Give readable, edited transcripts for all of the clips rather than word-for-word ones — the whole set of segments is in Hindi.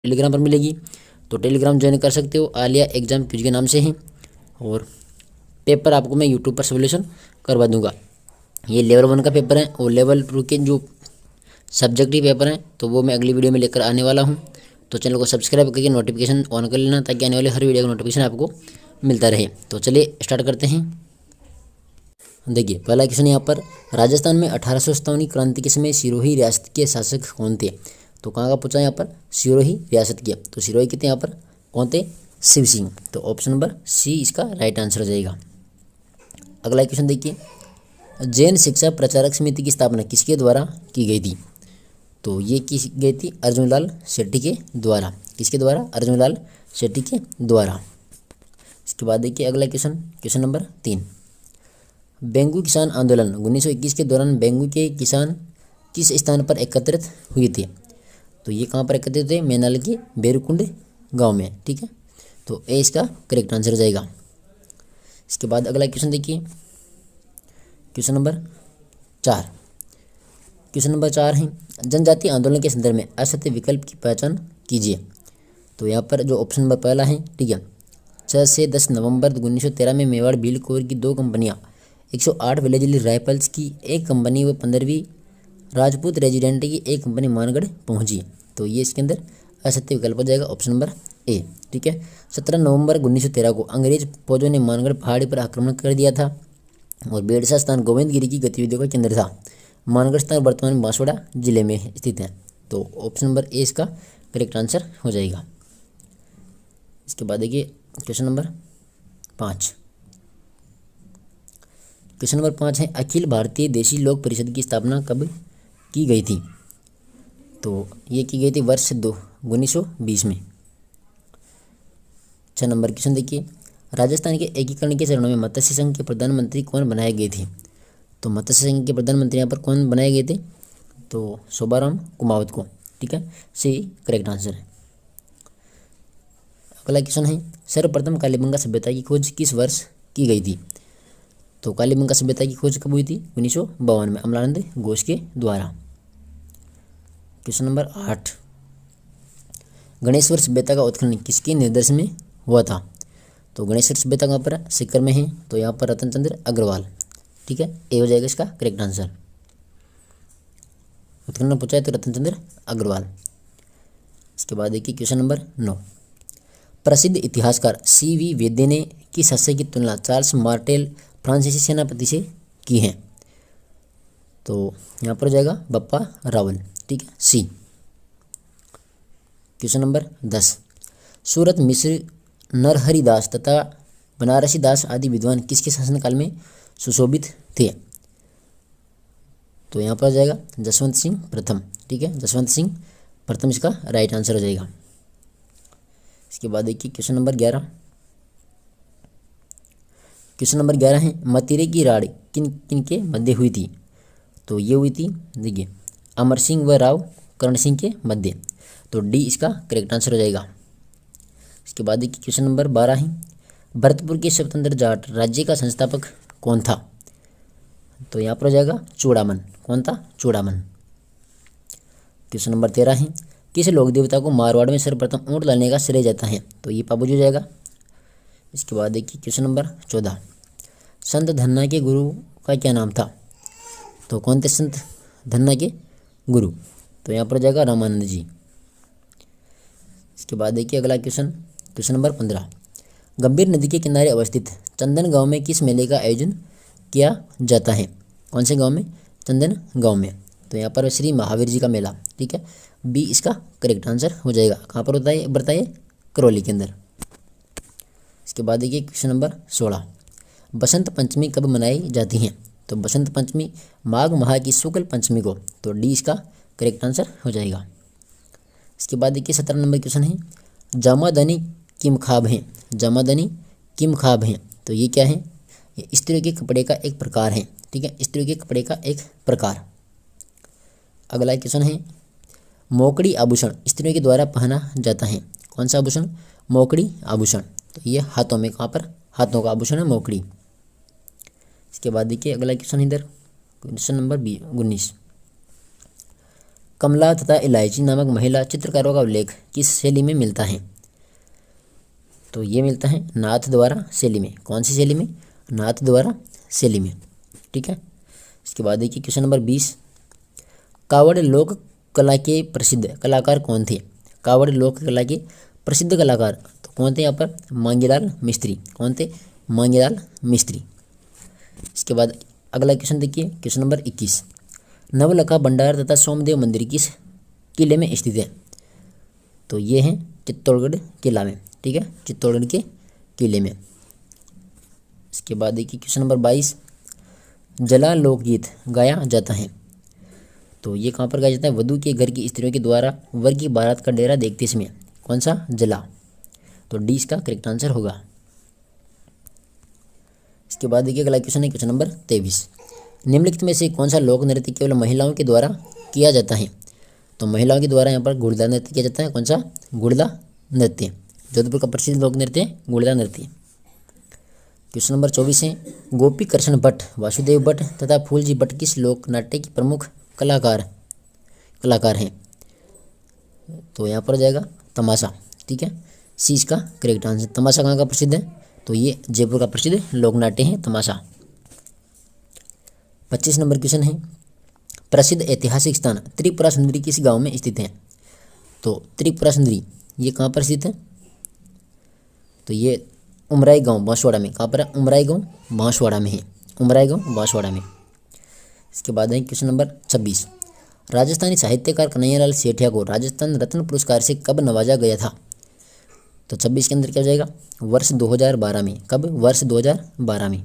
टेलीग्राम पर मिलेगी, तो टेलीग्राम ज्वाइन कर सकते हो। आलिया एग्जाम क्विज के नाम से ही, और पेपर आपको मैं यूट्यूब पर सोल्यूशन करवा दूंगा। ये लेवल 1 का पेपर है, और लेवल 2 के जो सब्जेक्टिव पेपर हैं तो वो मैं अगली वीडियो में लेकर आने वाला हूँ। तो चैनल को सब्सक्राइब करके नोटिफिकेशन ऑन कर लेना, ताकि आने वाले हर वीडियो का नोटिफिकेशन आपको मिलता रहे। तो चलिए स्टार्ट करते हैं। देखिए पहला क्वेश्चन यहाँ पर, राजस्थान में 1857 क्रांति के समय सिरोही रियासत के शासक कौन थे? तो कहाँ का पूछा है यहाँ पर? सिरोही रियासत के। तो सिरोही के थे यहाँ पर, कौन थे? शिव सिंह। तो ऑप्शन नंबर सी इसका राइट आंसर हो जाएगा। अगला क्वेश्चन देखिए, जैन शिक्षा प्रचारक समिति की स्थापना किसके द्वारा की गई थी? तो ये की गई थी अर्जुनलाल शेट्टी के द्वारा। किसके द्वारा? अर्जुनलाल शेट्टी के द्वारा। इसके बाद देखिए अगला क्वेश्चन, क्वेश्चन नंबर 3, बेंगू किसान आंदोलन 1921 के दौरान बेंगू के किसान किस स्थान पर एकत्रित हुए थे? तो ये कहाँ पर एकत्रित हुए? मैनाल के बेरुकुंड गांव में। ठीक है, तो ए इसका करेक्ट आंसर हो जाएगा। इसके बाद अगला क्वेश्चन देखिए, क्वेश्चन नंबर 4। क्वेश्चन नंबर 4 है, जनजाति आंदोलन के संदर्भ में असत्य विकल्प की पहचान कीजिए। तो यहाँ पर जो ऑप्शन नंबर पहला है, ठीक है, 6 से 10 नवंबर 1913 में मेवाड़ भील कोर की 2 कंपनियां, 108 विलेजली राइफल्स की एक कंपनी व 15वीं राजपूत रेजिडेंट की एक कंपनी मानगढ़ पहुंची। तो ये इसके अंदर असत्य विकल्प हो जाएगा, ऑप्शन नंबर ए। ठीक है, 17 नवंबर 1913 को अंग्रेज फौजों ने मानगढ़ पहाड़ी पर आक्रमण कर दिया था, और बेड़सा स्थान गोविंदगिरी की गतिविधियों का केंद्र था। मानगढ़ स्थान वर्तमान में बांसवाड़ा जिले में स्थित है। तो ऑप्शन नंबर ए इसका करेक्ट आंसर हो जाएगा। इसके बाद देखिए क्वेश्चन नंबर 5। क्वेश्चन नंबर 5 है, अखिल भारतीय देशी लोक परिषद की स्थापना कब की गई थी? तो ये की गई थी वर्ष 1920 में। 6 नंबर क्वेश्चन देखिए, राजस्थान के एकीकरण के चरणों में मत्स्य संघ के प्रधानमंत्री कौन बनाए गए थे? तो मत्स्य संघ के प्रधानमंत्री यहाँ पर कौन बनाए गए थे? तो शोभाराम कुमावत को। ठीक है, सी करेक्ट आंसर है। अगला क्वेश्चन है, सर्वप्रथम कालीबंगा सभ्यता की खोज किस वर्ष की गई थी? तो कालीबंगा सभ्यता की खोज कब हुई थी? 1952 में अमलानंद घोष के द्वारा। क्वेश्चन नंबर 8, गणेश्वर सभ्यता का उत्खनन किसके निर्देशन में हुआ था? तो गणेश्वर सभ्यता कहाँ पर? सीकर में है, तो यहाँ पर रतन चंद्र अग्रवाल। ठीक है, ए हो जाएगा इसका करेक्ट आंसर। उत्खनन पूछा है तो रतन चंद्र अग्रवाल। इसके बाद देखिए क्वेश्चन नंबर 9, प्रसिद्ध इतिहासकार CV वेद्य ने किस हादसे की तुलना चार्ल्स मार्टेल फ्रांसीसी सेनापति से की है? तो यहाँ पर हो जाएगा बप्पा रावल। ठीक है, सी। क्वेश्चन नंबर 10, सूरत मिश्र नरहरिदास तथा बनारसी दास आदि विद्वान किसके शासनकाल में सुशोभित थे? तो यहाँ पर हो जाएगा जसवंत सिंह प्रथम। ठीक है, जसवंत सिंह प्रथम इसका राइट आंसर हो जाएगा। इसके बाद देखिए क्वेश्चन नंबर 11। क्वेश्चन नंबर 11 है, मतिरे की राड़ किन किन के मध्य हुई थी? तो ये हुई थी, देखिए, अमर सिंह व राव करण सिंह के मध्य। तो डी इसका करेक्ट आंसर हो जाएगा। इसके बाद देखिए क्वेश्चन नंबर 12 है, भरतपुर के स्वतंत्र जाट राज्य का संस्थापक कौन था? तो यहाँ पर हो जाएगा चूड़ामन। कौन था? चूड़ामन। क्वेश्चन नंबर 13 है, किस लोक देवता को मारवाड़ में सर्वप्रथम ऊँट लाने का श्रेय जाता है? तो ये पाबूजी हो जाएगा। इसके बाद देखिए क्वेश्चन नंबर 14, संत धन्ना के गुरु का क्या नाम था? तो कौन थे संत धन्ना के गुरु? तो यहाँ पर हो जाएगा रामानंद जी। इसके बाद देखिए अगला क्वेश्चन, क्वेश्चन नंबर 15, गंभीर नदी के किनारे अवस्थित चंदन गांव में किस मेले का आयोजन किया जाता है? कौन से गांव में? चंदन गांव में। तो यहाँ पर श्री महावीर जी का मेला। ठीक है, बी इसका करेक्ट आंसर हो जाएगा। कहाँ पर होता है? बताइए, करौली के अंदर। इसके बाद देखिए क्वेश्चन नंबर 16, बसंत पंचमी कब मनाई जाती है? तो बसंत पंचमी माघ माह की शुक्ल पंचमी को। तो डी इसका करेक्ट आंसर हो जाएगा। इसके बाद देखिए 17 नंबर क्वेश्चन है, जामादनी किम खाब हैं? जामादनी किम खाब हैं, तो ये क्या है? ये स्त्रियों के कपड़े का एक प्रकार है। ठीक है, स्त्रियों के कपड़े का एक प्रकार। अगला क्वेश्चन है, मोकड़ी आभूषण स्त्रियों के द्वारा पहना जाता है। कौन सा आभूषण? मोकड़ी आभूषण। तो ये हाथों में, कहाँ पर? हाथों का आभूषण है मोकड़ी। इसके बाद देखिए अगला क्वेश्चन इधर, क्वेश्चन नंबर 19, कमला तथा इलायची नामक महिला चित्रकारों का उल्लेख किस शैली में मिलता है? तो ये मिलता है नाथ द्वारा शैली में। कौन सी शैली में? नाथ द्वारा शैली में। ठीक है। इसके बाद देखिए क्वेश्चन नंबर 20, कावड़ लोक कला के प्रसिद्ध कलाकार कौन थे? कावड़ लोक कला के प्रसिद्ध कलाकार तो कौन थे यहाँ पर? मांगीलाल मिस्त्री। कौन थे? मांगीलाल मिस्त्री। इसके बाद अगला क्वेश्चन देखिए क्वेश्चन नंबर 21, नवलखा भंडार तथा सोमदेव मंदिर किस किले में स्थित है? तो ये है चित्तौड़गढ़ किला में। ठीक है, चित्तौड़गढ़ के किले में। इसके बाद देखिए क्वेश्चन नंबर 22, जला लोकगीत गाया जाता है तो ये कहाँ पर गाया जाता है? वधू के घर की स्त्रियों के द्वारा वर की बारात का डेरा देखते समय। कौन सा? जला। तो डी इसका करेक्ट आंसर होगा। इसके बाद देखिए अगला क्वेश्चन है क्वेश्चन नंबर 23, निम्नलिखित में से कौन सा लोक नृत्य केवल महिलाओं के द्वारा किया जाता है? तो महिलाओं के द्वारा यहाँ पर गुड़दा नृत्य किया जाता है। कौन सा? गुड़दा नृत्य। जोधपुर का प्रसिद्ध लोक नृत्य है गुड़दा नृत्य। क्वेश्चन नंबर 24 है, गोपी कृष्ण भट्ट, वासुदेव भट्ट तथा फूलजी भट्ट किस लोक नाट्य के प्रमुख कलाकार हैं? तो यहाँ पर जाएगा तमाशा। ठीक है, सी इसका करेक्ट आंसर। तमाशा कहाँ का प्रसिद्ध है? तो ये जयपुर का प्रसिद्ध लोक नाट्य है तमाशा। 25 नंबर क्वेश्चन है, प्रसिद्ध ऐतिहासिक स्थान त्रिपुरा सुंदरी किस गांव में स्थित है? तो त्रिपुरा सुंदरी ये कहाँ पर स्थित है? तो ये उमराई गांव बांसवाड़ा में। कहाँ पर है? उमराई गांव बांसवाड़ा में है। उमराई गांव बांसवाड़ा में। इसके बाद है क्वेश्चन नंबर 26, राजस्थानी साहित्यकार कन्हैयालाल सेठिया को राजस्थान रत्न पुरस्कार से कब नवाजा गया था? तो 26 के अंदर क्या हो जाएगा? वर्ष 2012 में। कब? वर्ष 2012 में।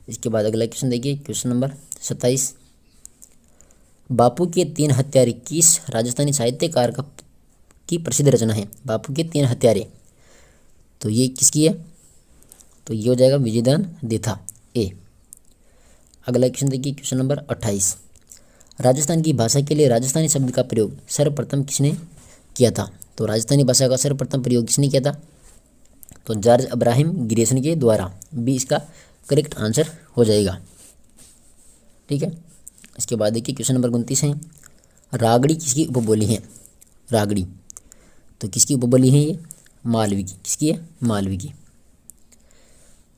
इसके बाद अगला क्वेश्चन देखिए क्वेश्चन नंबर 27, बापू के 3 हत्यारे किस राजस्थानी साहित्यकार की प्रसिद्ध रचना है? बापू के 3 हत्यारे तो ये किसकी है? तो ये हो जाएगा विजयदान देथा ए। अगला क्वेश्चन देखिए क्वेश्चन नंबर 28, राजस्थान की भाषा के लिए राजस्थानी शब्द का प्रयोग सर्वप्रथम किसने किया था? तो राजस्थानी भाषा का सर्वप्रथम प्रयोग किसने किया था? तो जॉर्ज अब्राहम ग्रेसन के द्वारा। बी इसका करेक्ट आंसर हो जाएगा। ठीक है। इसके बाद देखिए क्वेश्चन नंबर 29 है, रागड़ी किसकी उपबोली है? रागड़ी तो किसकी उपबोली है? ये मालवी की। किसकी है? मालवी की।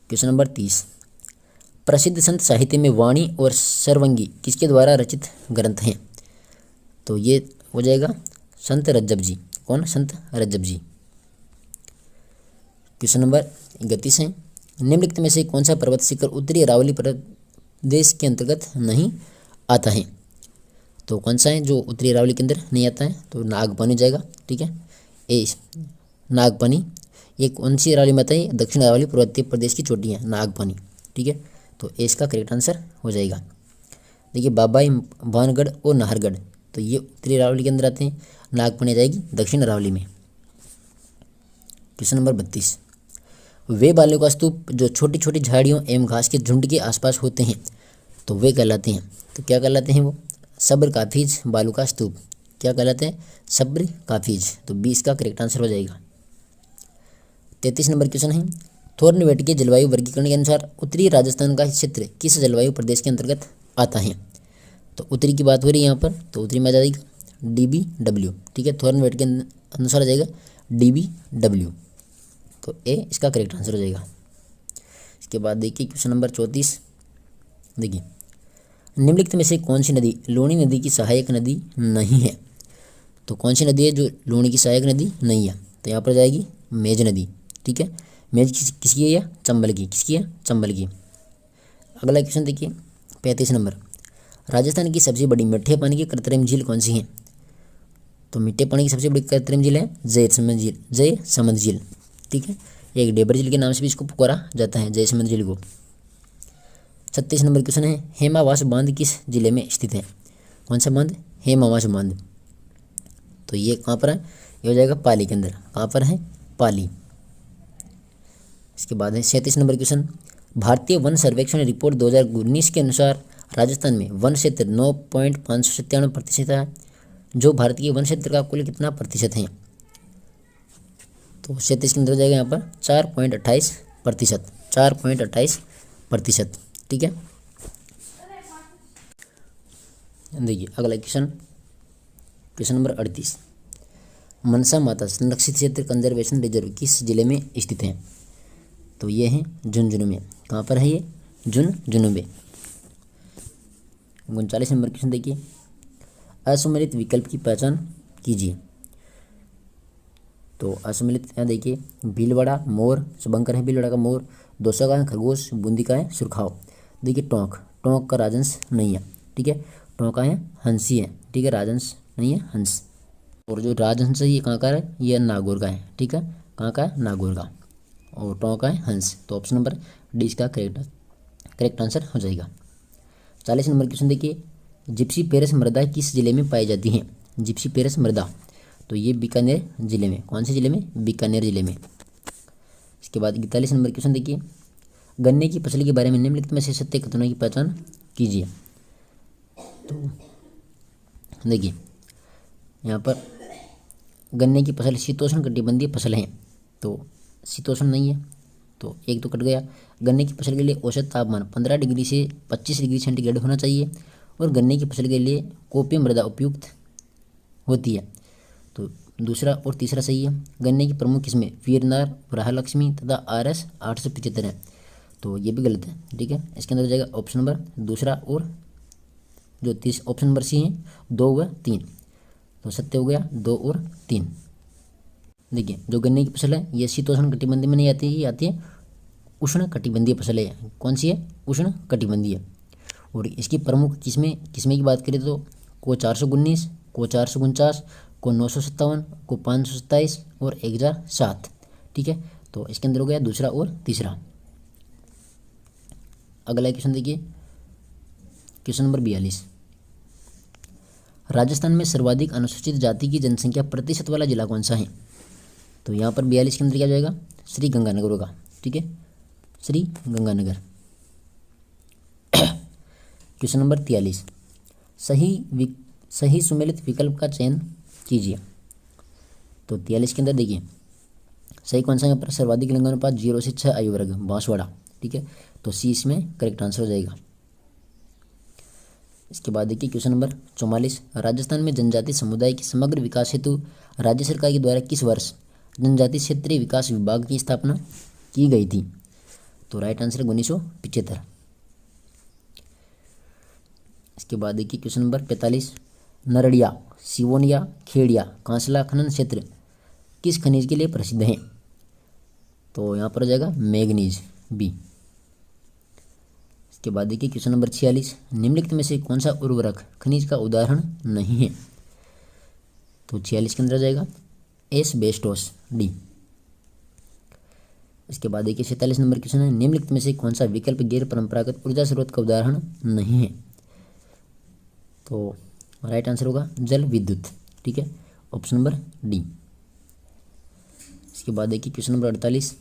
क्वेश्चन नंबर 30, प्रसिद्ध संत साहित्य में वाणी और सर्वंगी किसके द्वारा रचित ग्रंथ हैं? तो ये हो जाएगा संत रज्जब जी। कौन? संत रज्जब जी। क्वेश्चन नंबर 31 है, निम्नलिखित में से कौन सा पर्वत शिखर उत्तरी अरावली प्रदेश के अंतर्गत नहीं आता है? तो कौन सा है जो उत्तरी अरावली के अंदर नहीं आता है? तो नागपानी जाएगा। ठीक है, ए नागपानी। ये कौन सी अरावली में आता है? दक्षिण अरावली पर्वतीय प्रदेश की चोटी है नागपानी। ठीक है, तो ए इसका करेक्ट आंसर हो जाएगा। देखिए बाबाई, भानगढ़ और नाहरगढ़ तो ये उत्तरी अरावली के अंदर आते हैं। नागपानी जाएगी दक्षिण अरावली में। क्वेश्चन नंबर 32, वे बालुका का स्तूप जो छोटी छोटी झाड़ियों एवं घास के झुंड के आसपास होते हैं तो वे कहलाते हैं। तो क्या कहलाते हैं वो? सब्र काफिज बालुका स्तूप। क्या कहलाते हैं? सब्र काफिज। तो 20 का करेक्ट आंसर हो जाएगा। 33 नंबर क्वेश्चन है, थॉर्नवेट के जलवायु वर्गीकरण के अनुसार उत्तरी राजस्थान का क्षेत्र किस जलवायु प्रदेश के अंतर्गत आता है? तो उत्तरी की बात हो रही है यहाँ पर, तो उत्तरी में आ जाएगा DBW। ठीक है, थॉर्नवेट के अनुसार आ जाएगा DBW। तो ए इसका करेक्ट आंसर हो जाएगा। इसके बाद देखिए क्वेश्चन नंबर 34, देखिए निम्नलिखित में से कौन सी नदी लूणी नदी की सहायक नदी नहीं है? तो कौन सी नदी है जो लूणी की सहायक नदी नहीं है? तो यहाँ पर जाएगी मेज नदी। ठीक है, मेज किसकी है? या चंबल की। किसकी है? चंबल की। अगला क्वेश्चन देखिए 35 नंबर, राजस्थान की सबसे बड़ी मीठे पानी की कृत्रिम झील कौन सी है? तो मीठे पानी की सबसे बड़ी कृत्रिम झील है जयसमंद झील। जयसमंद झील। ठीक है, एक डेबर झील के नाम से भी इसको पुकारा जाता है, जयसमंद झील को। 36 नंबर क्वेश्चन है, हेमावास बांध किस जिले में स्थित है? कौन सा बांध? हेमावास बांध। तो ये कहाँ पर है? ये हो जाएगा पाली के अंदर। कहाँ पर है? पाली। इसके बाद है 37 नंबर क्वेश्चन, भारतीय वन सर्वेक्षण रिपोर्ट 2019 के अनुसार राजस्थान में वन क्षेत्र 9.597% है, जो भारतीय वन क्षेत्र का कुल कितना प्रतिशत है? तो 37 के अंदर हो जाएगा यहाँ पर 4.28%। 4.28%। ठीक है, देखिए अगला क्वेश्चन क्वेश्चन नंबर 38, मनसा माता संरक्षित क्षेत्र कंजर्वेशन रिजर्व किस जिले में स्थित है? तो ये है झुंझुनू में। कहाँ पर है ये? झुंझुनू में। 39 नंबर क्वेश्चन देखिए, असम्मिलित विकल्प की पहचान कीजिए। तो असम्मिलित यहाँ देखिए, भीलवाड़ा मोर, शुभंकर है भीलवाड़ा का मोर, दोसा का है खरगोश, बूंदी का है सुरखाव। देखिए टोंक, टोंक का राजहंस नहीं है, ठीक है, टोंक का है हंसी है, ठीक है, राजहंस नहीं है, हंस। और जो राजहंस है ये कहाँ का है? ये नागौर का है, ठीक है, कहाँ का है? नागौर का। और टोंक का है हंस। तो ऑप्शन नंबर डी इसका करेक्ट आंसर हो जाएगा। 40 नंबर क्वेश्चन देखिए, जिप्सी पेरस मृदा किस जिले में पाई जाती है? जिप्सी पेरस मृदा, तो ये बीकानेर जिले में। कौन से जिले में? बीकानेर जिले में। इसके बाद 41 नंबर क्वेश्चन देखिए, गन्ने की फसल के बारे में निम्नलिखित में से सत्य कथनों की पहचान कीजिए। तो देखिए यहाँ पर गन्ने की फसल शीतोष्ण कटिबंधीय फसल है, तो शीतोष्ण नहीं है, तो एक तो कट गया। गन्ने की फसल के लिए औसत तापमान 15 डिग्री से 25 डिग्री सेंटीग्रेड होना चाहिए, और गन्ने की फसल के लिए कोपीय मृदा उपयुक्त होती है, तो दूसरा और तीसरा सही है। गन्ने की प्रमुख किस्में वीरनार, वराहलक्ष्मी तथा RS 875 है, तो ये भी गलत है, ठीक है। इसके अंदर हो जाएगा ऑप्शन नंबर दूसरा और जो ऑप्शन नंबर सी है 2 व 3, तो सत्य हो गया 2 और 3। देखिए जो गन्ने की फसल है ये शीतोष्ण कटिबंधीय में नहीं आती, ये आती है उष्ण कटिबंधीय फसल है। कौन सी है? उष्ण कटिबंधीय। और इसकी प्रमुख किस्में की बात करें तो को 419, को 449, को 957, को 527 और 1007, ठीक है। तो इसके अंदर हो गया दूसरा और तीसरा। अगला क्वेश्चन देखिए, क्वेश्चन नंबर 42, राजस्थान में सर्वाधिक अनुसूचित जाति की जनसंख्या प्रतिशत वाला जिला कौन सा है? तो यहाँ पर 42 के अंदर क्या जाएगा? श्री गंगानगर होगा, ठीक है, श्री गंगानगर। क्वेश्चन नंबर 43, सही सुमेलित विकल्प का चयन कीजिए। तो 43 के अंदर देखिए सही कौन सा? यहाँ पर सर्वाधिक लिंगानुपात 0 से 6 आयु वर्ग बांसवाड़ा, ठीक है, तो सी इसमें करेक्ट आंसर हो जाएगा। इसके बाद देखिए क्वेश्चन नंबर 44, राजस्थान में जनजाति समुदाय के समग्र विकास हेतु राज्य सरकार के द्वारा किस वर्ष जनजाति क्षेत्रीय विकास विभाग की स्थापना की गई थी? तो राइट आंसर है 1975। इसके बाद देखिए क्वेश्चन नंबर 45, नरड़िया, सिवोनिया, खेड़िया, कांसला खनन क्षेत्र किस खनिज के लिए प्रसिद्ध हैं? तो यहाँ पर हो जाएगा मैग्नीज, बी। इसके बाद देखिए क्वेश्चन नंबर 46, निम्नलिखित में से कौन सा उर्वरक खनिज का उदाहरण नहीं है? तो 46 के अंदर आ जाएगा एस्बेस्टोस, डी। इसके बाद देखिए 47 नंबर क्वेश्चन है, निम्नलिखित में से कौन सा विकल्प गैर परंपरागत ऊर्जा स्रोत का उदाहरण नहीं है? तो राइट आंसर होगा जल विद्युत, ठीक है, ऑप्शन नंबर डी। इसके बाद देखिए क्वेश्चन नंबर 48,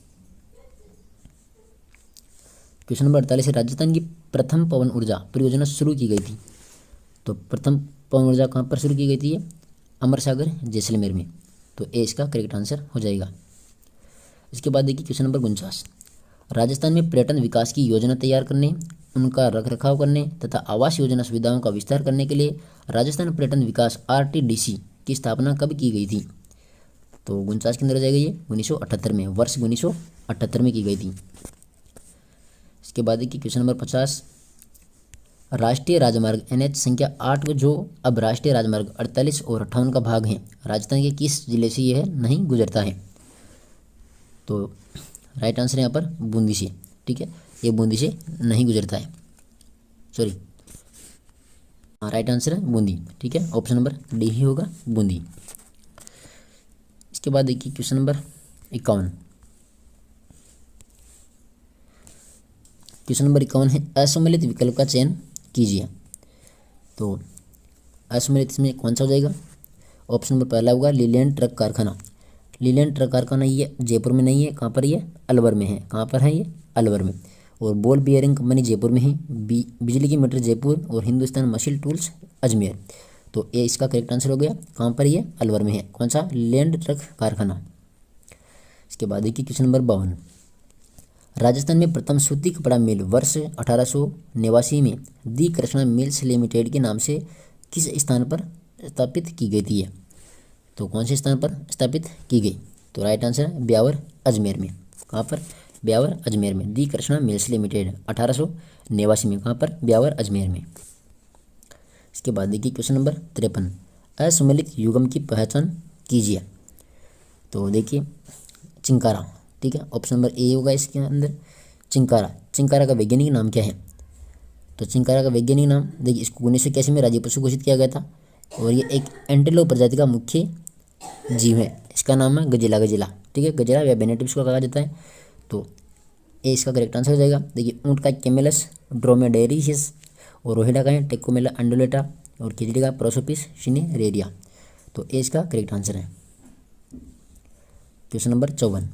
क्वेश्चन नंबर 48 है, राजस्थान की प्रथम पवन ऊर्जा परियोजना शुरू की गई थी। तो प्रथम पवन ऊर्जा कहाँ पर शुरू की गई थी? अमर सागर जैसलमेर में, तो ए इसका करेक्ट आंसर हो जाएगा। इसके बाद देखिए क्वेश्चन नंबर 49, राजस्थान में पर्यटन विकास की योजना तैयार करने, उनका रखरखाव करने तथा आवास योजना सुविधाओं का विस्तार करने के लिए राजस्थान पर्यटन विकास RTDC की स्थापना कब की गई थी? तो 49 के अंदर आ जाएगा ये 1978 में, वर्ष 1978 में की गई थी। इसके बाद देखिए क्वेश्चन नंबर 50, राष्ट्रीय राजमार्ग NH संख्या 8 जो अब राष्ट्रीय राजमार्ग 48 और 58 का भाग है, राजस्थान के किस जिले से यह नहीं गुजरता है? तो राइट आंसर यहाँ पर बूंदी से, ठीक है, ये बूंदी से नहीं गुजरता है, सॉरी, हाँ राइट आंसर है बूंदी, ठीक है, ऑप्शन नंबर डी ही होगा, बूंदी। इसके बाद देखिए क्वेश्चन नंबर 51, क्वेश्चन नंबर 51 है, असम्मिलित विकल्प का चयन कीजिए। तो असम्मिलित में कौन सा हो जाएगा? ऑप्शन नंबर पहला होगा लीलैंड ट्रक कारखाना। लीलैंड ट्रक कारखाना ये जयपुर में नहीं है, कहाँ पर ये? अलवर में है। कहाँ पर है ये? अलवर में। और बॉल बियरिंग कंपनी जयपुर में है, बिजली की मीटर जयपुर और हिंदुस्तान मशीन टूल्स अजमेर। तो ये इसका करेक्ट आंसर हो गया। कहाँ पर ये? अलवर में है। कौन सा? लीलैंड ट्रक कारखाना। इसके बाद देखिए क्वेश्चन नंबर 52, राजस्थान में प्रथम सूती कपड़ा मिल वर्ष 1889 में दी कृष्णा मिल्स लिमिटेड के नाम से किस स्थान पर स्थापित की गई थी ये? तो कौन से स्थान पर स्थापित की गई? तो राइट आंसर है ब्यावर अजमेर में। कहाँ पर? ब्यावर अजमेर में। दी कृष्णा मिल्स लिमिटेड 1889 में। कहाँ पर? ब्यावर अजमेर में। इसके बाद देखिए क्वेश्चन नंबर 53, असम्मिलित युग्म की पहचान कीजिए। तो देखिए चिंकारा, ठीक है, ऑप्शन नंबर ए होगा इसके अंदर चिंकारा। चिंकारा का वैज्ञानिक नाम क्या है? तो चिंकारा का वैज्ञानिक नाम देखिए, इसको 1981 में राज्य पशु घोषित किया गया था और ये एक एंटेलोप प्रजाति का मुख्य जीव है। इसका नाम है गजेला। गजेला, ठीक है, गजेला या बेनेटिव इसको कहा जाता है। तो ये इसका करेक्ट आंसर हो जाएगा। देखिए ऊँट का कैमेलस ड्रोमेडेरियस और रोहिड़ा का है टेकोमेला अंडुलेटा और खिचड़ी का प्रोसोपिस सिनेरेरिया। तो ए इसका करेक्ट आंसर है। क्वेश्चन नंबर 54,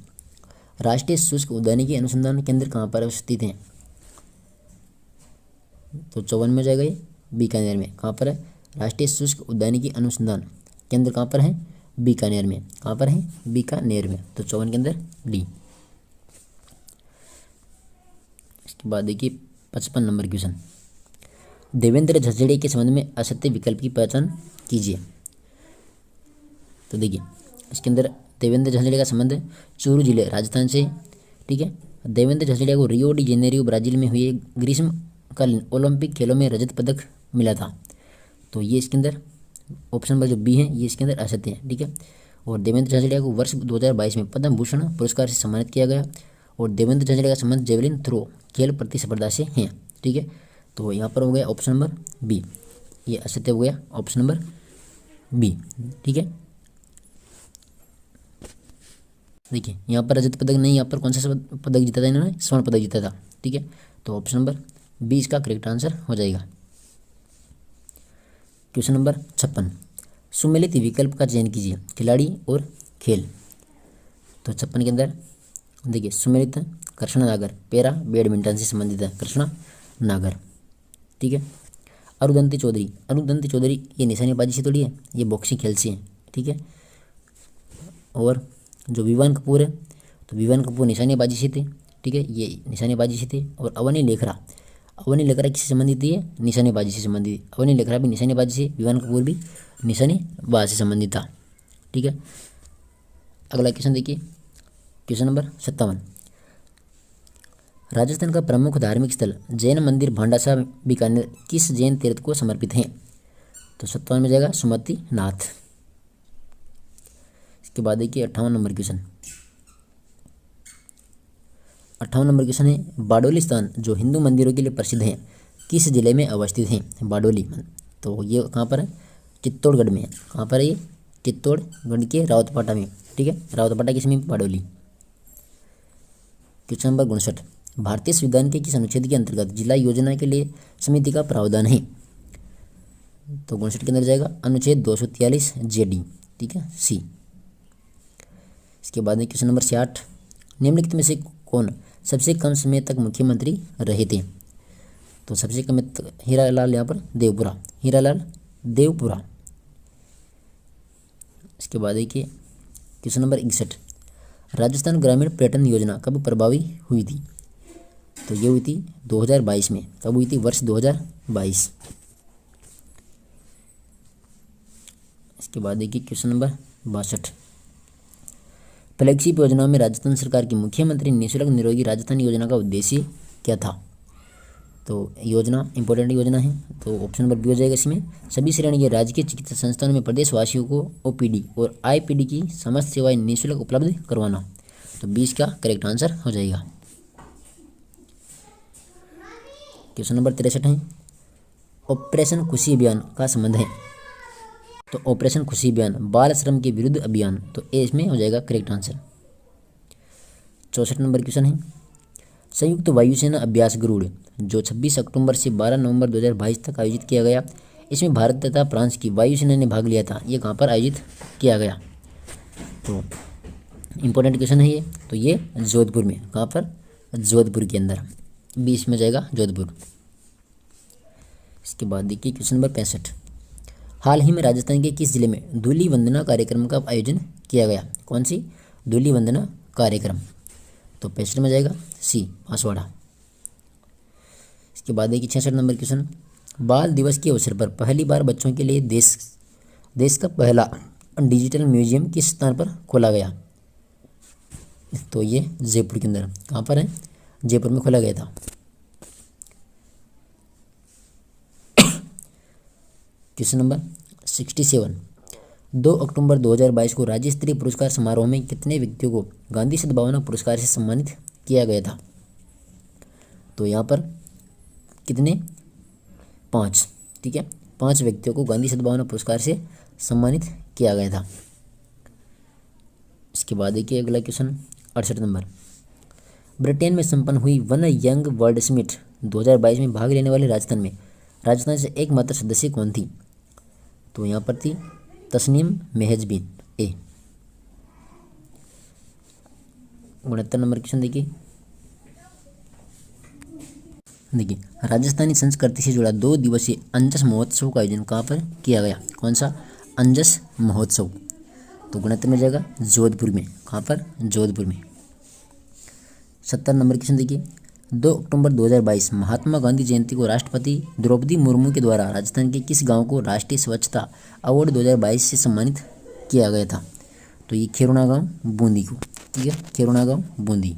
राष्ट्रीय शुष्क उद्यानिकी अनुसंधान केंद्र कहाँ पर स्थित है? तो 54 में हो जाएगा ये बीकानेर में। कहाँ पर है? राष्ट्रीय शुष्क उद्यानिकी अनुसंधान केंद्र कहाँ पर है? बीकानेर में। कहाँ पर है? बीकानेर में। तो 54 के अंदर डी। इसके बाद देखिए 55 नंबर क्वेश्चन, देवेंद्र झझड़े के संबंध में असत्य विकल्प की पहचान कीजिए। तो देखिए इसके अंदर देवेंद्र झझड़े का संबंध चूरू जिले राजस्थान से, ठीक है। देवेंद्र झझड़े को रियो डी जेनेरियो ब्राजील में हुए ग्रीष्मकालीन ओलंपिक खेलों में रजत पदक मिला था। तो ये इसके अंदर ऑप्शन नंबर जो बी है ये इसके अंदर असत्य है, ठीक है। और देवेंद्र झझड़िया को वर्ष 2022 में पद्म भूषण पुरस्कार से सम्मानित किया गया और देवेंद्र झझड़िया का संबंध जेवलिन थ्रो खेल प्रतिस्पर्धा से है, ठीक है। तो यहाँ पर हो गया ऑप्शन नंबर बी, ये असत्य हो गया ऑप्शन नंबर बी, ठीक है। देखिए यहाँ पर रजत पदक नहीं, यहाँ पर कौन सा पदक जीता था इन्होंने? स्वर्ण पदक जीता था, ठीक है। तो ऑप्शन नंबर बी इसका करेक्ट आंसर हो जाएगा। क्वेश्चन नंबर 56, सुमेलित विकल्प का चयन कीजिए, खिलाड़ी और खेल। तो 56 के अंदर देखिए सुमेलित कृष्णा नागर पैरा बैडमिंटन से संबंधित है, कृष्णा नागर, ठीक है। अरुदंती चौधरी, अरुदंती चौधरी ये निशानेबाजी से थोड़ी है, ये बॉक्सिंग खेल से है, ठीक है। और जो विवान कपूर है तो विवान कपूर निशानेबाजी से थे, ठीक है, ये निशानेबाजी से थे। और अवनी लेखरा, अवनी लेखरा किससे संबंधित है? निशानेबाजी से संबंधित। अवनी लेखरा भी निशानेबाजी से, विवान कपूर भी निशानेबाज से संबंधित था, ठीक है। अगला क्वेश्चन देखिए क्वेश्चन नंबर 57, राजस्थान का प्रमुख धार्मिक स्थल जैन मंदिर भांडासा बीकानेर किस जैन तीर्थ को समर्पित है? तो 57 में जाएगा सुमति नाथ। इसके बाद देखिए 58 नंबर क्वेश्चन, 58 नंबर क्वेश्चन है बाडोली स्थान जो हिंदू मंदिरों के लिए प्रसिद्ध है किस जिले में अवस्थित है? बाडोली, तो ये कहाँ पर है? चित्तौड़गढ़ में है। कहाँ पर है ये? चित्तौड़गढ़ के रावतपाटा में, ठीक है, रावतपाटा किस में? बाडोली। क्वेश्चन नंबर 59, भारतीय संविधान के किस अनुच्छेद के अंतर्गत जिला योजना के लिए समिति का प्रावधान है? तो 59 के अंदर जाएगा अनुच्छेद 243 जेडी, ठीक है, सी। इसके बाद में क्वेश्चन नंबर 66, निम्नलिखित में से कौन सबसे कम समय तक मुख्यमंत्री रहे थे? तो सबसे कम हीरालाल, यहाँ पर देवपुरा, हीरालाल देवपुरा। इसके बाद देखिए क्वेश्चन नंबर 61, राजस्थान ग्रामीण पर्यटन योजना कब प्रभावी हुई थी? तो ये हुई थी 2022 में। कब हुई थी? वर्ष 2022। इसके बाद देखिए क्वेश्चन नंबर 62, फ्लैगशिप योजनाओं में राजस्थान सरकार की मुख्यमंत्री निःशुल्क निरोगी राजस्थान योजना का उद्देश्य क्या था? तो योजना इंपॉर्टेंट योजना है, तो ऑप्शन नंबर बी हो जाएगा इसमें, सभी श्रेणी के राजकीय चिकित्सा संस्थानों में प्रदेशवासियों को ओपीडी और आईपीडी की समस्त सेवाएं निःशुल्क उपलब्ध करवाना। तो 20 का करेक्ट आंसर हो जाएगा। क्वेश्चन नंबर 63 है ऑपरेशन खुशी अभियान का संबंध है? तो ऑपरेशन खुशी अभियान बाल श्रम के विरुद्ध अभियान, तो ए इसमें हो जाएगा करेक्ट आंसर। 64 नंबर क्वेश्चन है संयुक्त वायुसेना अभ्यास गरुड़ जो 26 अक्टूबर से 12 नवंबर 2022 तक आयोजित किया गया, इसमें भारत तथा फ्रांस की वायुसेना ने भाग लिया था, ये कहाँ पर आयोजित किया गया? तो इंपॉर्टेंट क्वेश्चन है ये, तो ये जोधपुर में। कहाँ पर? जोधपुर के अंदर, 20 में जाएगा जोधपुर। इसके बाद देखिए क्वेश्चन नंबर 65, हाल ही में राजस्थान के किस जिले में धूलि वंदना कार्यक्रम का आयोजन किया गया? कौन सी धूलि वंदना कार्यक्रम? तो 65 में जाएगा सी बांसवाड़ा। इसके बाद देखिए 66 नंबर क्वेश्चन, बाल दिवस के अवसर पर पहली बार बच्चों के लिए देश का पहला डिजिटल म्यूजियम किस स्थान पर खोला गया? तो ये जयपुर के अंदर, कहाँ पर है? जयपुर में खोला गया था। क्वेश्चन नंबर 67, 2 अक्टूबर 2022 को राज्य स्तरीय पुरस्कार समारोह में कितने व्यक्तियों को गांधी सद्भावना पुरस्कार से सम्मानित किया गया था? तो यहाँ पर कितने? 5, ठीक है, 5 व्यक्तियों को गांधी सद्भावना पुरस्कार से सम्मानित किया गया था। इसके बाद देखिए अगला क्वेश्चन 68 नंबर, ब्रिटेन में संपन्न हुई वन यंग वर्ल्ड समिट 2022 में भाग लेने वाले राजस्थान से एकमात्र सदस्य कौन थी? तो यहाँ पर थी तस्नीम मेहजबीन ए। 69 नंबर क्वेश्चन देखिए राजस्थानी संस्कृति से जुड़ा 2 दिवसीय अंजस महोत्सव का आयोजन कहाँ पर किया गया? कौन सा अंजस महोत्सव? तो 69 में जाएगा जोधपुर में। कहाँ पर? जोधपुर में। 70 नंबर क्वेश्चन देखिए, 2 अक्टूबर 2022 महात्मा गांधी जयंती को राष्ट्रपति द्रौपदी मुर्मू के द्वारा राजस्थान के किस गांव को राष्ट्रीय स्वच्छता अवार्ड 2022 से सम्मानित किया गया था? तो ये खेरुणा गांव बूंदी को, ठीक है, खेरुणा गांव बूंदी।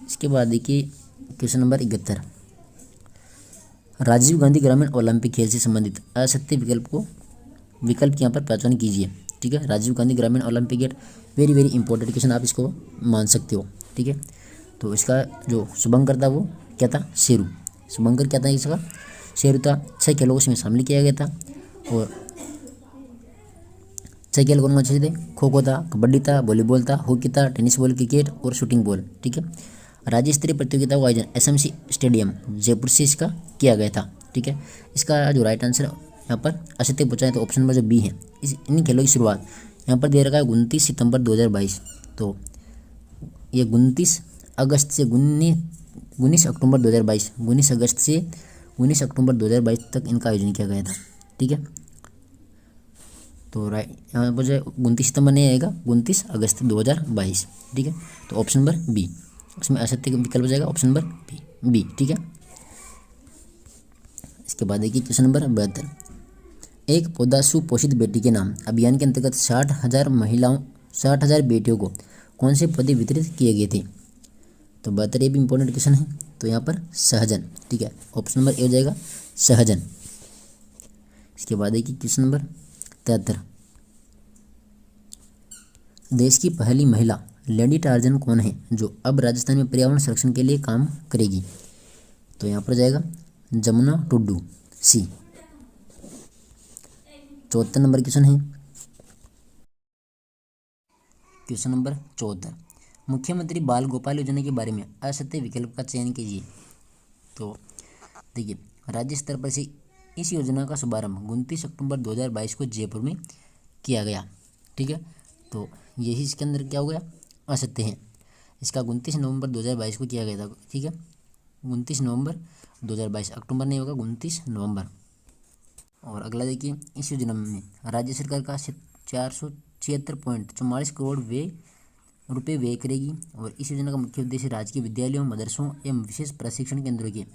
इसके बाद देखिए क्वेश्चन नंबर 71, राजीव गांधी ग्रामीण ओलंपिक खेल से संबंधित असत्य विकल्प यहाँ पर पहचान कीजिए, ठीक है। राजीव गांधी ग्रामीण ओलंपिक गेट, वेरी वेरी इंपॉर्टेंट क्वेश्चन, आप इसको मान सकते हो, ठीक है। तो इसका जो शुभंकर था वो क्या था? शेरू। शुभंकर क्या था? इसका शेरू था। 6 खेलों को इसमें शामिल किया गया था और 6 खेल कौन कौन से थे? खो खो था, कबड्डी था, वॉलीबॉल था, हॉकी था, टेनिस बॉल, क्रिकेट और शूटिंग बॉल, ठीक है। राज्य स्तरीय प्रतियोगिता का आयोजन SMC स्टेडियम जयपुर से इसका किया गया था, ठीक है। इसका जो राइट आंसर यहाँ पर असत्य पूछा है तो ऑप्शन नंबर जो बी है। इन खेलों की शुरुआत यहाँ पर दे रखा है 29 सितंबर 2022, तो ये 29 अगस्त से 19 अक्टूबर 2022, 19 अगस्त से 19 अक्टूबर 2022 तक इनका आयोजन किया गया था, ठीक है। तो राइट यहाँ पर जो 29 सितंबर नहीं आएगा, 29 अगस्त 2022, ठीक है। तो ऑप्शन नंबर बी, इसमें असत्य विकल्प हो जाएगा ऑप्शन नंबर बी, ठीक है। इसके बाद देखिए क्वेश्चन नंबर 72, एक पौधा सुपोषित बेटी के नाम अभियान के अंतर्गत 60,000 बेटियों को कौन से पौधे वितरित किए गए थे? तो 72 ये भी इंपॉर्टेंट क्वेश्चन है। तो यहाँ पर सहजन, ठीक है, ऑप्शन नंबर ए हो जाएगा सहजन। इसके बाद देखिए क्वेश्चन नंबर 73, देश की पहली महिला लेडी टार्जन कौन है जो अब राजस्थान में पर्यावरण संरक्षण के लिए काम करेगी? तो यहाँ पर जाएगा जमुना टुड्डू, सी। 74 नंबर क्वेश्चन है, क्वेश्चन नंबर 74, मुख्यमंत्री बाल गोपाल योजना के बारे में असत्य विकल्प का चयन कीजिए। तो देखिए राज्य स्तर पर से इस योजना का शुभारंभ 29 अक्टूबर 2022 को जयपुर में किया गया, ठीक है। तो यही इसके अंदर क्या हो गया? असत्य है। इसका 29 नवंबर 2022 को किया गया था, ठीक है, 29 नवंबर 2022, अक्टूबर नहीं होगा, 29 नवंबर। और अगला देखिए, इस योजना में राज्य सरकार का 476.44 करोड़ रुपये व्यय करेगी और इस योजना का मुख्य उद्देश्य राज्य के विद्यालयों, मदरसों एवं विशेष प्रशिक्षण केंद्रों के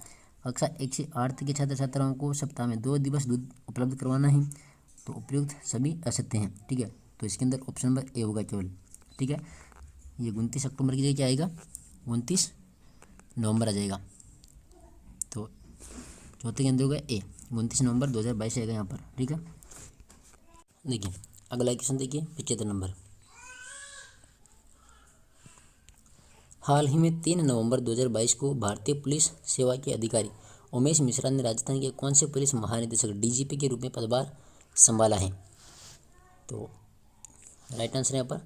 कक्षा 1 से 8 तक के छात्र छात्राओं को सप्ताह में 2 दिवस दूध उपलब्ध करवाना है। तो उपयुक्त सभी असत्य हैं, ठीक है। तो इसके अंदर ऑप्शन नंबर ए होगा केवल, ठीक है। ये 29 अक्टूबर की जगह क्या आएगा? 29 नवंबर आ जाएगा। तो चौथे के अंदर होगा ए, 29 नवंबर 2022 आएगा यहाँ पर, ठीक है। देखिए अगला क्वेश्चन देखिए 75 नंबर, हाल ही में 3 नवंबर 2022 को भारतीय पुलिस सेवा के अधिकारी उमेश मिश्रा ने राजस्थान के कौन से पुलिस महानिदेशक DGP के रूप में पदभार संभाला है? तो राइट आंसर यहाँ पर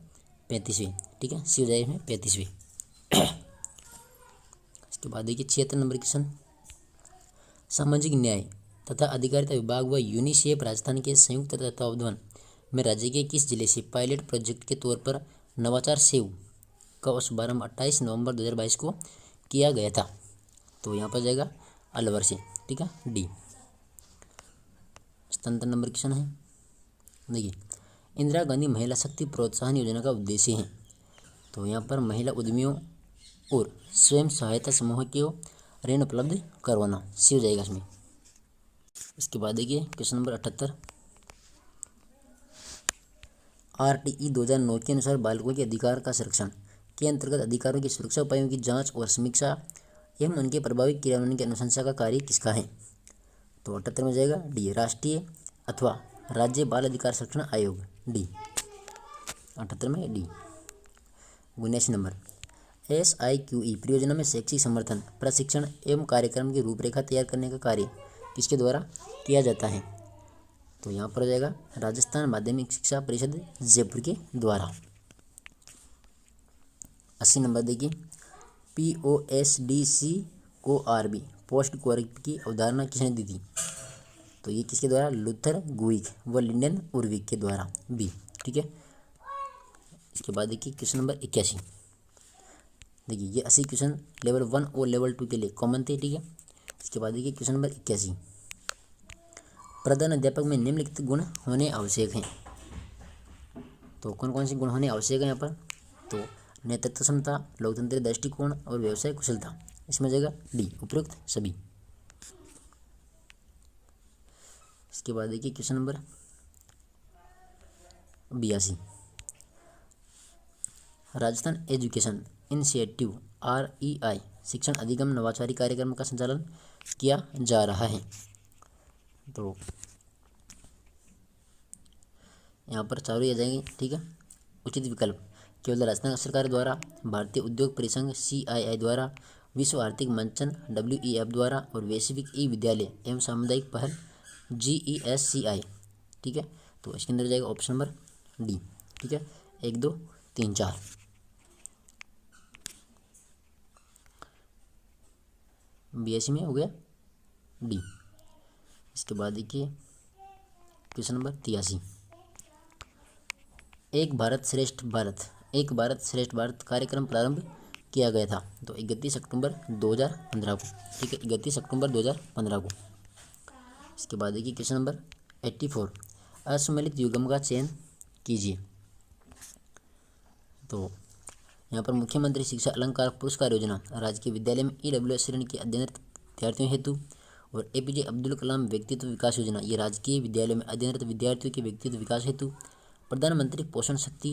35वीं, ठीक है, सी हो जाएगा इसमें 35वीं। इसके बाद देखिए 76 नंबर क्वेश्चन, सामाजिक न्याय तथा अधिकारिता विभाग व यूनिसेफ राजस्थान के संयुक्त तत्वावधान में राज्य के किस जिले से पायलट प्रोजेक्ट के तौर पर नवाचार सेव का शुभारंभ 28 नवंबर 2022 को किया गया था? तो यहाँ पर जाएगा अलवर से, ठीक है, डी। 77 नंबर क्वेश्चन है, देखिए इंदिरा गांधी महिला शक्ति प्रोत्साहन योजना का उद्देश्य है। तो यहाँ पर महिला उद्यमियों और स्वयं सहायता समूह को ऋण उपलब्ध करवाना, सी हो जाएगा इसमें। इसके बाद देखिए क्वेश्चन नंबर 78, RTE 2009 के अनुसार बालकों के अधिकार का संरक्षण के अंतर्गत अधिकारों की सुरक्षा उपायों की जांच और समीक्षा एवं उनके प्रभावी क्रियान्वयन की अनुशंसा का कार्य किसका है? तो 78 में जाएगा डी, राष्ट्रीय अथवा राज्य बाल अधिकार संरक्षण आयोग, डी। 78 में डी। 79 नंबर, SIQE परियोजना में शैक्षिक समर्थन, प्रशिक्षण एवं कार्यक्रम की रूपरेखा तैयार करने का कार्य किसके द्वारा किया जाता है? तो यहाँ पर हो जाएगा राजस्थान माध्यमिक शिक्षा परिषद जयपुर के द्वारा। 80 नंबर देखिए, POSDC को RB पोस्ट क्वारिक की अवधारणा किसने दी थी? तो ये किसके द्वारा? लूथर गुइग व लिंडन उर्विक के द्वारा, बी। ठीक है। इसके बाद देखिए क्वेश्चन नंबर 81। देखिए ये 80 क्वेश्चन लेवल 1 और लेवल 2 के लिए कॉमन थे। ठीक है। इसके बाद देखिए क्वेश्चन नंबर 81, प्रधान अध्यापक में निम्नलिखित गुण होने आवश्यक हैं। तो कौन कौन से गुण होने आवश्यक है यहाँ पर? तो नेतृत्व क्षमता, लोकतंत्र दृष्टिकोण और व्यवसाय कुशलता। इसमें जाएगा डी, उपयुक्त सभी। इसके बाद देखिए question number 82, Rajasthan education initiative REI शिक्षण अधिगम नवाचारी कार्यक्रम का संचालन किया जा रहा है। तो यहाँ पर चारों ही आ जाएंगे। ठीक है। उचित विकल्प, केवल राजस्थान सरकार द्वारा, भारतीय उद्योग परिसंघ CII द्वारा, विश्व आर्थिक मंचन WEF द्वारा और वैश्विक विद्यालय एवं सामुदायिक पहल GESCI। ठीक है। तो इसके अंदर जाएगा ऑप्शन नंबर डी। ठीक है। 1 2 3 4। 82 में हो गया डी। इसके बाद देखिए क्वेश्चन नंबर 83, एक भारत श्रेष्ठ भारत कार्यक्रम प्रारंभ किया गया था। तो 31 अक्टूबर 2015 को। ठीक है, 31 अक्टूबर 2015 को। इसके बाद देखिए क्वेश्चन नंबर 84, असम्मिलित युग्म का चयन कीजिए। तो यहाँ पर मुख्यमंत्री शिक्षा अलंकार पुरस्कार योजना राजकीय विद्यालय में EWS श्रेणी के अध्ययनरत विद्यार्थियों हेतु, और APJ अब्दुल कलाम व्यक्तित्व विकास योजना ये राजकीय विद्यालय में अध्ययनरत विद्यार्थियों के व्यक्तित्व विकास हेतु, प्रधानमंत्री पोषण शक्ति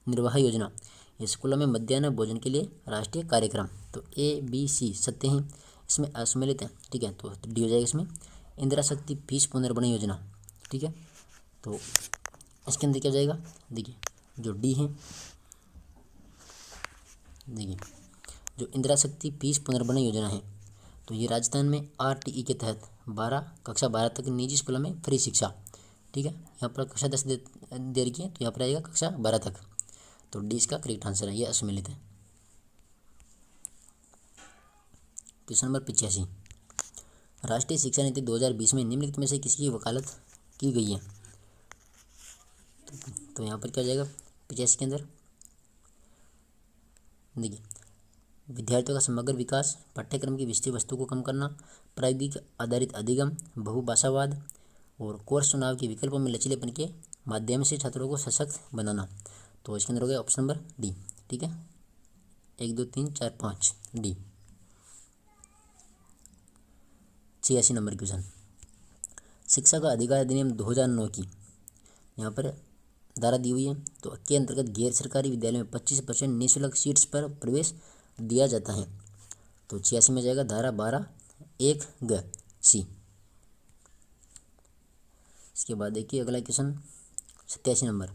निर्वाह योजना ये स्कूलों में मध्याह्न भोजन के लिए राष्ट्रीय कार्यक्रम। तो ABC सत्य हैं, इसमें असम्मिलित है। ठीक है। तो डी हो जाएगा इसमें इंदिरा शक्ति फीस पुनर्भरण योजना। ठीक है। तो इसके अंदर क्या हो जाएगा? देखिए जो डी है, देखिए जो इंदिरा शक्ति फीस पुनर्भरण योजना है तो ये राजस्थान में RTE के तहत कक्षा 12 तक निजी स्कूलों में फ्री शिक्षा। ठीक है। यहाँ पर कक्षा 10 दे रखी है तो यहाँ पर आएगा कक्षा 12 तक। तो डी इसका करेक्ट आंसर है, ये असम्मिलित है। क्वेश्चन नंबर 85, राष्ट्रीय शिक्षा नीति 2020 में निम्नलिखित में से किसकी वकालत की गई है? तो यहाँ पर क्या हो जाएगा 85 के अंदर? देखिए विद्यार्थियों का समग्र विकास, पाठ्यक्रम की विषय वस्तु को कम करना, प्रायोगिक आधारित अधिगम, बहुभाषावाद और कोर्स चुनाव के विकल्पों में लचीलेपन के माध्यम से छात्रों को सशक्त बनाना। तो इसके अंदर हो गया ऑप्शन नंबर डी। ठीक है। 1 2 3 4 5 डी। 86 नंबर क्वेश्चन, शिक्षा का अधिकार अधिनियम 2009 की यहाँ पर धारा दी हुई है तो के अंतर्गत गैर सरकारी विद्यालय में 25% निःशुल्क सीट्स पर प्रवेश दिया जाता है। तो 86 में जाएगा धारा 12(1) ग सी। इसके बाद देखिए अगला क्वेश्चन 87 नंबर,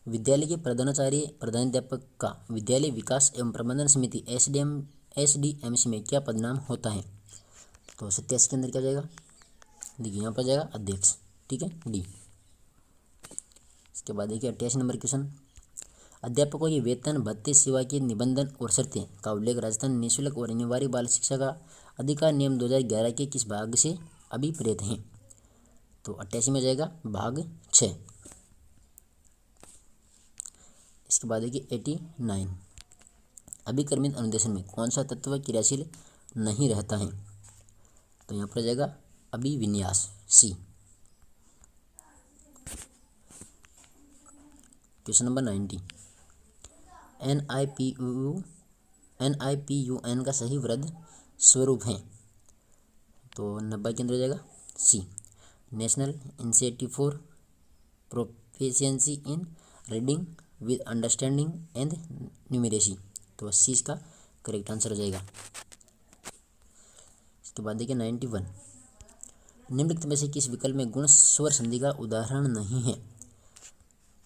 विद्यालय के प्रधानाचार्य प्रधानाध्यापक का विद्यालय विकास एवं प्रबंधन समिति SDMC में क्या पदनाम होता है? तो 87 के अंदर क्या जाएगा? देखिए यहाँ पर जाएगा अध्यक्ष। ठीक है, डी। इसके बाद देखिए 88 नंबर क्वेश्चन, अध्यापकों के वेतन भत्ते सेवा के निबंधन और शर्तें का उल्लेख राजस्थान निःशुल्क और अनिवार्य बाल शिक्षा का अधिकार नियम 2011 के किस भाग से अभिप्रेत हैं? तो 88 में जाएगा भाग 6। इसके बाद देखिए 89, अभिक्रमित अनुदेशन में कौन सा तत्व क्रियाशील नहीं रहता है? तो यहाँ पर जाएगा अभिविन्यास, सी। क्वेश्चन नंबर 90, NIPUN का सही वृद्ध स्वरूप है? तो 90 के अंदर जाएगा C, national initiative for proficiency in reading with understanding and numeracy. तो 80 इसका करेक्ट आंसर हो जाएगा। इसके बाद देखिए 91, निम्नलिखित में से किस विकल्प में गुण स्वर संधि का उदाहरण नहीं है।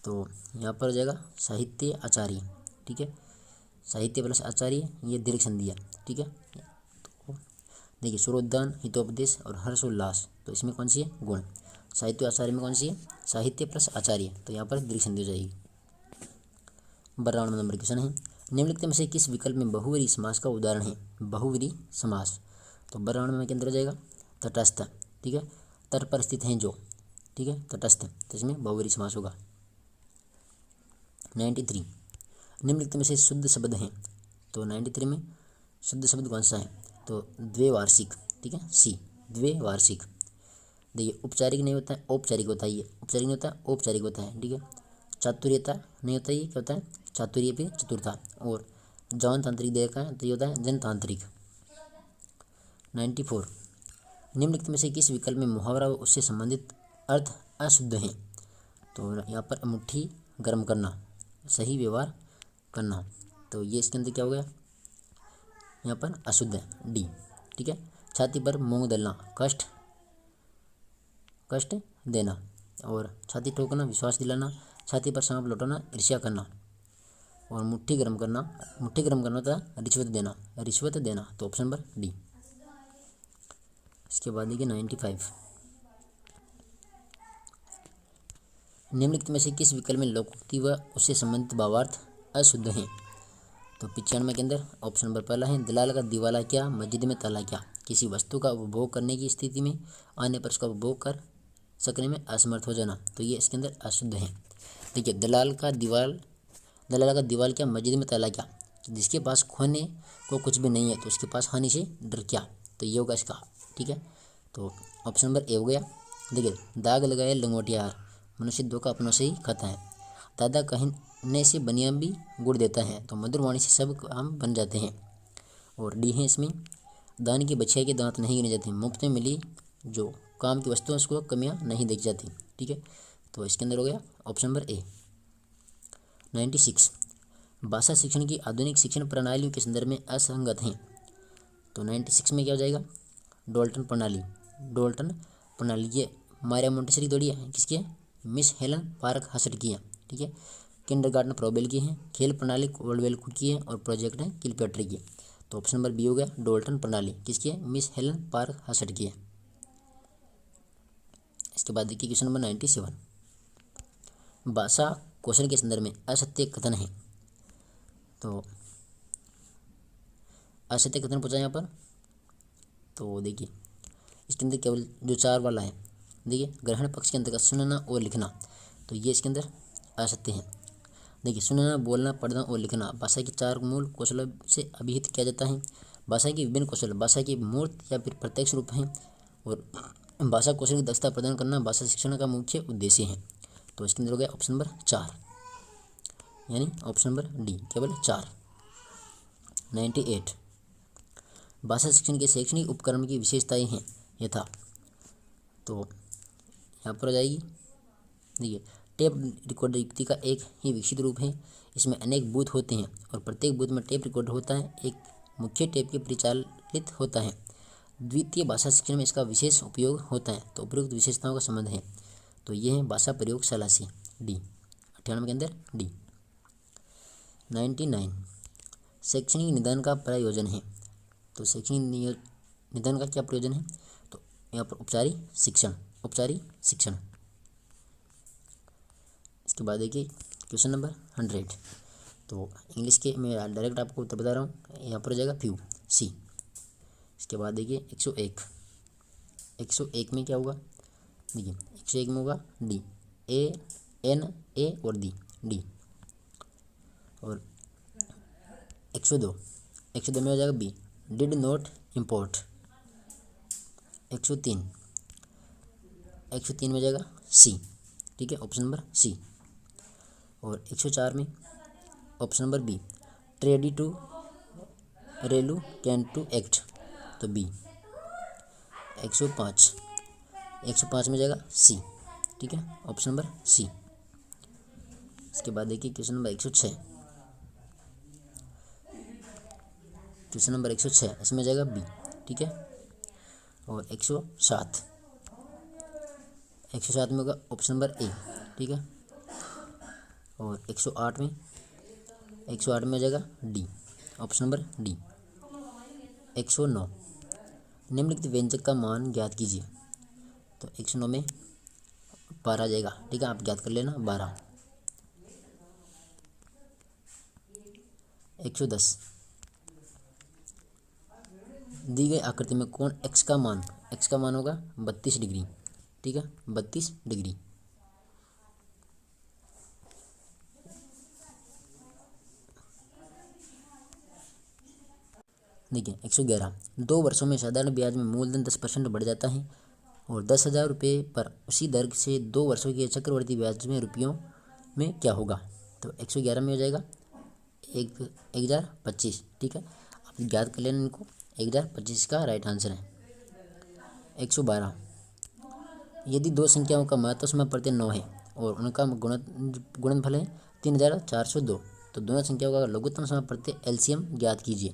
तो यहाँ पर हो जाएगा साहित्य आचार्य, ठीक है, साहित्य प्लस आचार्य ये दीर्घ संधि है, ठीक है। तो देखिए सुरोद्यान, हितोपदेश और हर्षोल्लास, तो इसमें कौन सी है गुण, साहित्य आचार्य में कौन सी है साहित्य प्लस आचार्य, तो यहाँ पर दीर्घ संधि हो जाएगी। 52 नंबर क्वेश्चन है, निम्नलिखित में से किस विकल्प में बहुव्रीहि समास का उदाहरण है। बहुव्रीहि समास, तो 52 में केंद्र हो जाएगा तटस्थ, ठीक है, तट पर स्थित हैं जो, ठीक है, तटस्थ, तो इसमें बहुव्रीहि समास होगा। 93, निम्नलिखित में से शुद्ध शब्द हैं। तो 93 में शुद्ध शब्द कौन सा है, तो द्विवार्षिक, ठीक है, सी द्विवार्षिक। देखिए उपचारिक नहीं होता है, औपचारिक होता है, ये उपचारिक नहीं होता है, औपचारिक होता है, ठीक है। चातुर्यता नहीं होता, ये क्या होता है चातुर्य फिर चतुरता। और जौन तांत्रिक देखा है तो ये होता है जनतांत्रिक। 94, निम्नलिखित में से किस विकल्प में मुहावरा व उससे संबंधित अर्थ अशुद्ध हैं। तो यहाँ पर मुट्ठी गर्म करना, सही व्यवहार करना, तो ये इसके अंदर क्या हो गया, यहाँ पर अशुद्ध है डी, ठीक है। छाती पर मूंग दलना, कष्ट देना। और छाती ठोकना विश्वास दिलाना, छाती पर सांप लौटाना ईर्ष्या करना। और मुट्ठी गर्म करना होता है रिश्वत देना, तो ऑप्शन नंबर डी। इसके बाद देखिए 95, निम्नलिखित में से किस विकल्प में लोकोक्ति व उससे संबंधित भावार्थ अशुद्ध हैं। तो 95 के अंदर ऑप्शन नंबर पहला है दलाल का दिवाला क्या, मस्जिद में ताला क्या। किसी वस्तु का उपभोग करने की स्थिति में आने पर उसका उपभोग कर सकने में असमर्थ हो जाना, तो ये इसके अंदर अशुद्ध है। देखिए दलाल का दीवाल क्या, मस्जिद में ताला क्या। जिसके पास खोने को कुछ भी नहीं है तो उसके पास हानि से डर क्या, तो ये होगा इसका, ठीक है। तो ऑप्शन नंबर ए हो गया। देखिए दाग लगाए लंगोटियार, मनुष्य दो का अपनों से ही खाता है। दादा कहने से बनिया भी गुड़ देता है, तो मधुर वाणी से सब काम बन जाते हैं। और डी है इसमें दान की बछिया के दांत नहीं गिने जाते, मुफ्त में मिली जो काम की वस्तु है उसको कमियां नहीं देखी जाती, ठीक है। तो इसके अंदर हो गया ऑप्शन नंबर ए। 96, भाषा शिक्षण की आधुनिक शिक्षण प्रणालियों के संदर्भ में असंगत हैं। तो 96 में क्या हो जाएगा डोल्टन प्रणाली ये मारिया मोंटेसरी थोड़ी है, किसकी है मिस हेलन पार्क हसट की है, ठीक है। किंडरगार्टन प्रोबेल की है, खेल प्रणाली कोल्डवेल की है और प्रोजेक्ट है किलपेट्री की। तो ऑप्शन नंबर बी हो गया डोल्टन प्रणाली, किसकी है मिस हेलन पार्क हसट की है। इसके बाद देखिए क्वेश्चन नंबर 97, भाषा कौशल के संदर्भ में असत्य कथन है। तो असत्य कथन पूछा यहाँ पर, तो देखिए इसके अंदर केवल जो 4 वाला है, देखिए ग्रहण पक्ष के अंतर्गत सुनना और लिखना, तो ये इसके अंदर असत्य है। देखिए सुनना, बोलना, पढ़ना और लिखना भाषा के 4 मूल कौशलों से अभिहित किया जाता है। भाषा के विभिन्न कौशल भाषा की मूर्त या फिर प्रत्यक्ष रूप हैं और भाषा कौशल की दक्षता प्रदान करना भाषा शिक्षण का मुख्य उद्देश्य है। तो इसके अंदर हो गया ऑप्शन नंबर 4, यानी ऑप्शन नंबर डी केवल 4। 98, भाषा शिक्षण के शैक्षणिक उपकरण की विशेषताएं हैं यथा। तो यहाँ पर हो जाएगी देखिए टेप रिकॉर्डर युक्ति का एक ही विकसित रूप है। इसमें अनेक बूथ होते हैं और प्रत्येक बूथ में टेप रिकॉर्डर होता है, एक मुख्य टेप के परिचालित होता है। द्वितीय भाषा शिक्षण में इसका विशेष उपयोग होता है, तो उपयुक्त विशेषताओं का संबंध है, तो ये है भाषा प्रयोगशाला से डी 98 के अंदर डी। 99, शैक्षणिक निदान का प्रयोजन है। तो शैक्षणिक निदान का क्या प्रयोजन है, तो यहाँ पर औपचारिक शिक्षण। इसके बाद देखिए क्वेश्चन नंबर 100, तो इंग्लिश के मैं डायरेक्ट आपको उत्तर बता रहा हूँ, यहाँ पर हो जाएगा फ्यू सी। इसके बाद देखिए 101 में क्या होगा, देखिए 101 में होगा डी ए एन ए और डी। और 102 में हो जाएगा बी डिड नॉट इम्पोर्ट। 103 में हो जाएगा सी, ठीक है, ऑप्शन नंबर सी। और 104 में option number B ready to रेलू कैन टू एक्ट, तो बी। 105 105 में जाएगा सी, ठीक है, ऑप्शन नंबर सी। इसके बाद देखिए क्वेश्चन नंबर 106, क्वेश्चन नंबर 106 इसमें जाएगा बी, ठीक है। और 107, 107 में होगा ऑप्शन नंबर ए, ठीक है। और 108 में, 108 में जाएगा डी, ऑप्शन नंबर डी। 109, निम्नलिखित व्यंजक का मान ज्ञात कीजिए। तो 109 में 12 आ जाएगा, ठीक है, आप ज्ञात कर लेना 12। 110, दी गई आकृति में कोण x का मान होगा 32 डिग्री, ठीक है, 32 डिग्री। देखिए 111, 2 वर्षों में साधारण ब्याज में मूलधन 10% बढ़ जाता है और 10,000 रुपये पर उसी दर से 2 वर्षों के चक्रवर्ती ब्याज में रुपयों में क्या होगा। तो 111 में हो जाएगा 1025, ठीक है, आप ज्ञात कर लेना इनको। 1025 का राइट आंसर है। 112, यदि दो संख्याओं का महत्तम समाप्रत्यय 9 है और उनका गुणनफल है 3402, तो दोनों संख्याओं का लघुत्तम समाप्रत्यय एलसीएम ज्ञात कीजिए।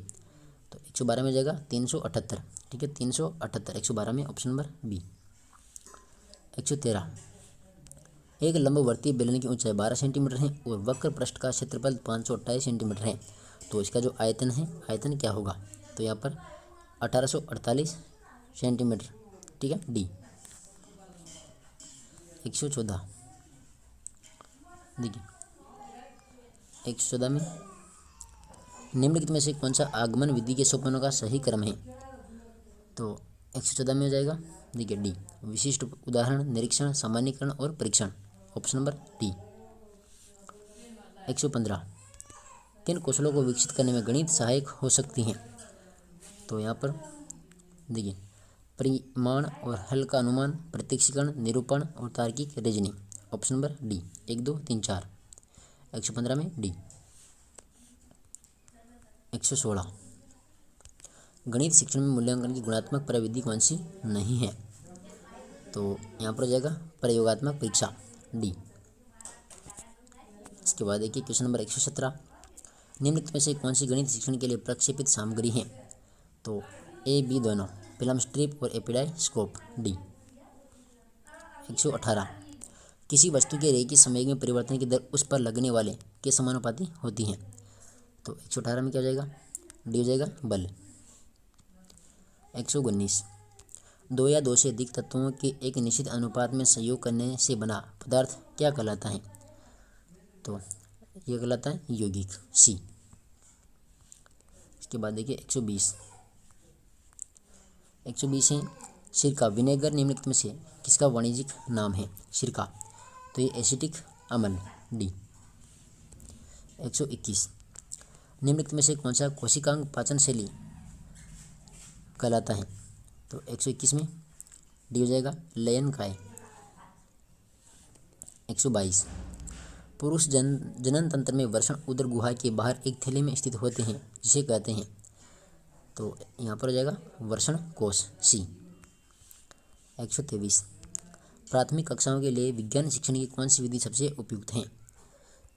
तो 112 में जाएगा 378, ठीक है, 378, 112 में ऑप्शन नंबर बी। 113, एक लंबवर्तीय बेलन की ऊंचाई 12 सेंटीमीटर है और वक्र पृष्ठ का क्षेत्रफल 528 सेंटीमीटर है, तो इसका जो आयतन है, आयतन क्या होगा। तो यहाँ पर 1848 सेंटीमीटर, ठीक है, डी। 114, देखिए 114 में निम्नलिखित में से कौन सा आगमन विधि के सोपानों का सही क्रम है। तो 114 में हो जाएगा, देखिए डी, विशिष्ट उदाहरण, निरीक्षण, सामान्यीकरण और परीक्षण, ऑप्शन नंबर डी। 115, किन कौशलों को विकसित करने में गणित सहायक हो सकती हैं। तो यहाँ पर देखिए परिमाण और हल का अनुमान, प्रत्यक्षीकरण, निरूपण और तार्किक रीजनिंग, ऑप्शन नंबर डी, 1 2 3 4। 115 में डी। 116, गणित शिक्षण में मूल्यांकन की गुणात्मक प्रविधि कौन सी नहीं है। तो यहाँ पर हो जाएगा प्रयोगात्मक परीक्षा, डी। इसके बाद देखिए क्वेश्चन नंबर 117, निम्नलिखित में से कौन सी गणित शिक्षण के लिए प्रक्षेपित सामग्री है। तो ए बी दोनों, फिल्म स्ट्रिप और एपिडाइस्कोप, डी। 118, किसी वस्तु के रेखीय संवेग में परिवर्तन की दर उस पर लगने वाले के समानुपाती होती है। तो 118 में क्या हो जाएगा, डी हो जाएगा बल। 119, 2 या 2 से अधिक तत्वों के एक निश्चित अनुपात में संयोग करने से बना पदार्थ क्या कहलाता है। तो यह कहलाता है यौगिक, सी। इसके बाद देखिए 120, 120 है सिरका विनेगर निम्नलिखित में से किसका वाणिज्यिक नाम है। सिरका, तो ये एसिटिक अम्ल, डी। 121, निम्नलिखित में से कौन सा कोशिकांग पाचन शैली कहलाता है। तो 121 में डी हो जाएगा लयन काय। 122, पुरुष जनन तंत्र में वृषण उदर गुहा के बाहर एक थैली में स्थित होते हैं जिसे कहते हैं। तो यहाँ पर हो जाएगा वृषण कोश, सी। 123, प्राथमिक कक्षाओं के लिए विज्ञान शिक्षण की कौन सी विधि सबसे उपयुक्त है।